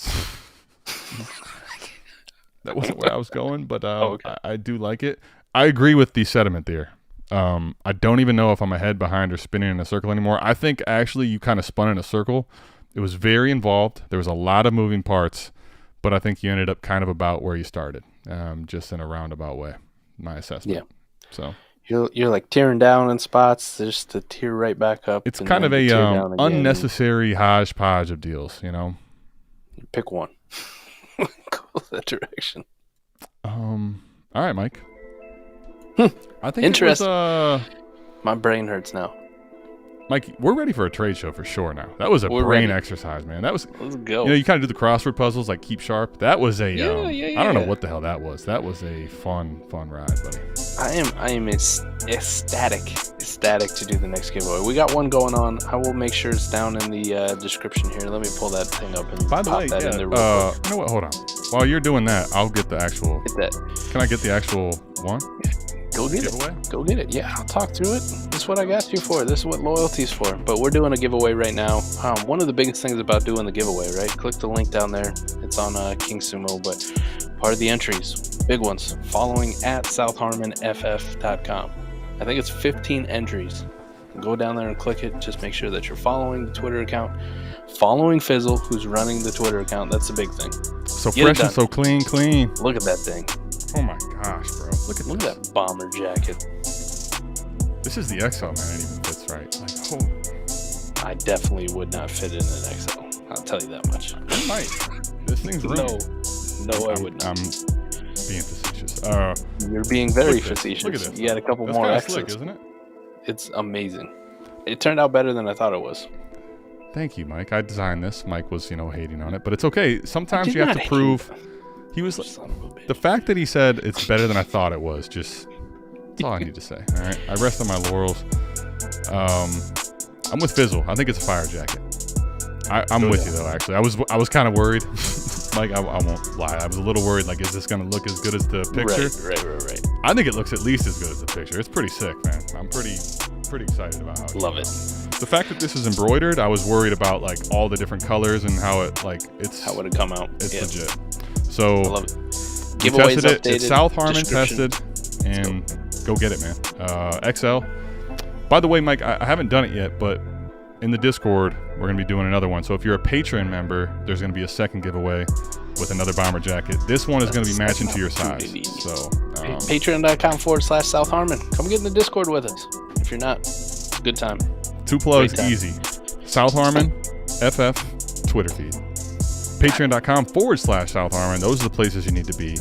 Speaker 3: wasn't where I was going, but okay. I do like it. I agree with the sentiment there. I don't even know if I'm ahead, behind, or spinning in a circle anymore. I think actually you kind of spun in a circle. It was very involved. There was a lot of moving parts, but I think you ended up kind of about where you started, just in a roundabout way, my assessment. Yeah. So
Speaker 4: you're like tearing down in spots just to tear right back up.
Speaker 3: It's kind of a unnecessary hodgepodge of deals, you know.
Speaker 4: Pick one. Go that direction.
Speaker 3: All right, Mike. I think
Speaker 4: interesting.
Speaker 3: It was,
Speaker 4: my brain hurts now.
Speaker 3: Mike, we're ready for a trade show for sure now. That was a brain exercise, man. Let's
Speaker 4: go.
Speaker 3: You know, you kind of do the crossword puzzles like Keep Sharp. That was a I don't know what the hell that was. That was a fun ride, buddy.
Speaker 4: I am ecstatic to do the next giveaway. We got one going on. I will make sure it's down in the description here. Let me pull that thing up and
Speaker 3: by the
Speaker 4: pop
Speaker 3: way,
Speaker 4: that in there.
Speaker 3: You know what? Hold on. While you're doing that, I'll get the actual.
Speaker 4: Get that.
Speaker 3: Can I get the actual one?
Speaker 4: Go get it. Go get it. Yeah, I'll talk through it. This is what I got you for. This is what loyalty's for. But we're doing a giveaway right now. One of the biggest things about doing the giveaway, right? Click the link down there. It's on King Sumo. But part of the entries, big ones, following at southharmonff.com. I think it's 15 entries. Go down there and click it. Just make sure that you're following the Twitter account. Following Fizzle, who's running the Twitter account. That's the big thing.
Speaker 3: So fresh and so clean.
Speaker 4: Look at that thing.
Speaker 3: Oh my gosh, bro. Look at
Speaker 4: that bomber jacket.
Speaker 3: This is the XL, man. It even fits right. Like,
Speaker 4: I definitely would not fit in an XL. I'll tell you that much.
Speaker 3: You might. This thing's roomy.
Speaker 4: No, I would not.
Speaker 3: I'm being facetious.
Speaker 4: You're being very facetious.
Speaker 3: Look at this.
Speaker 4: You had a couple
Speaker 3: That's
Speaker 4: more
Speaker 3: kind of
Speaker 4: X's.
Speaker 3: slick, isn't it?
Speaker 4: It's amazing. It turned out better than I thought it was.
Speaker 3: Thank you, Mike. I designed this. Mike was, hating on it, but it's okay. Sometimes you have to prove. He was the fact that he said it's better than I thought it was. Just that's all I need to say. All right, I rest on my laurels. I'm with Fizzle. I think it's a fire jacket. I'm with you though. Actually, I was kind of worried. Like I won't lie. I was a little worried. Like, is this going to look as good as the picture?
Speaker 4: Right.
Speaker 3: I think it looks at least as good as the picture. It's pretty sick, man. I'm pretty excited about how it
Speaker 4: love it.
Speaker 3: The fact that this is embroidered, I was worried about like all the different colors and how it
Speaker 4: how would it come out.
Speaker 3: It's legit. So
Speaker 4: I love it. Giveaways updated.
Speaker 3: It's South Harmon tested, and go get it, man. XL. By the way, Mike, I haven't done it yet, but in the Discord, we're going to be doing another one. So if you're a Patreon member, there's going to be a second giveaway with another bomber jacket. This one is going to be matching to your size. So
Speaker 4: Patreon.com/South Harmon. Come get in the Discord with us. If you're not, good time.
Speaker 3: 2 plugs, easy. South Harmon, FF, Twitter feed. Patreon.com/South Harmon. Those are the places you need to be.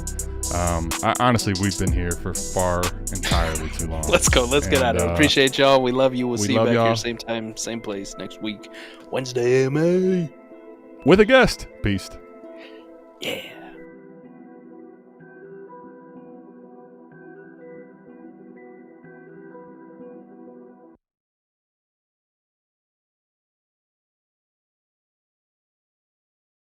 Speaker 3: Honestly, we've been here for far entirely too long.
Speaker 4: Let's go. Let's get out of it. Appreciate y'all. We love you. We'll see you back here same time, same place next week. Wednesday, MA.
Speaker 3: With a guest. Peace.
Speaker 4: Yeah.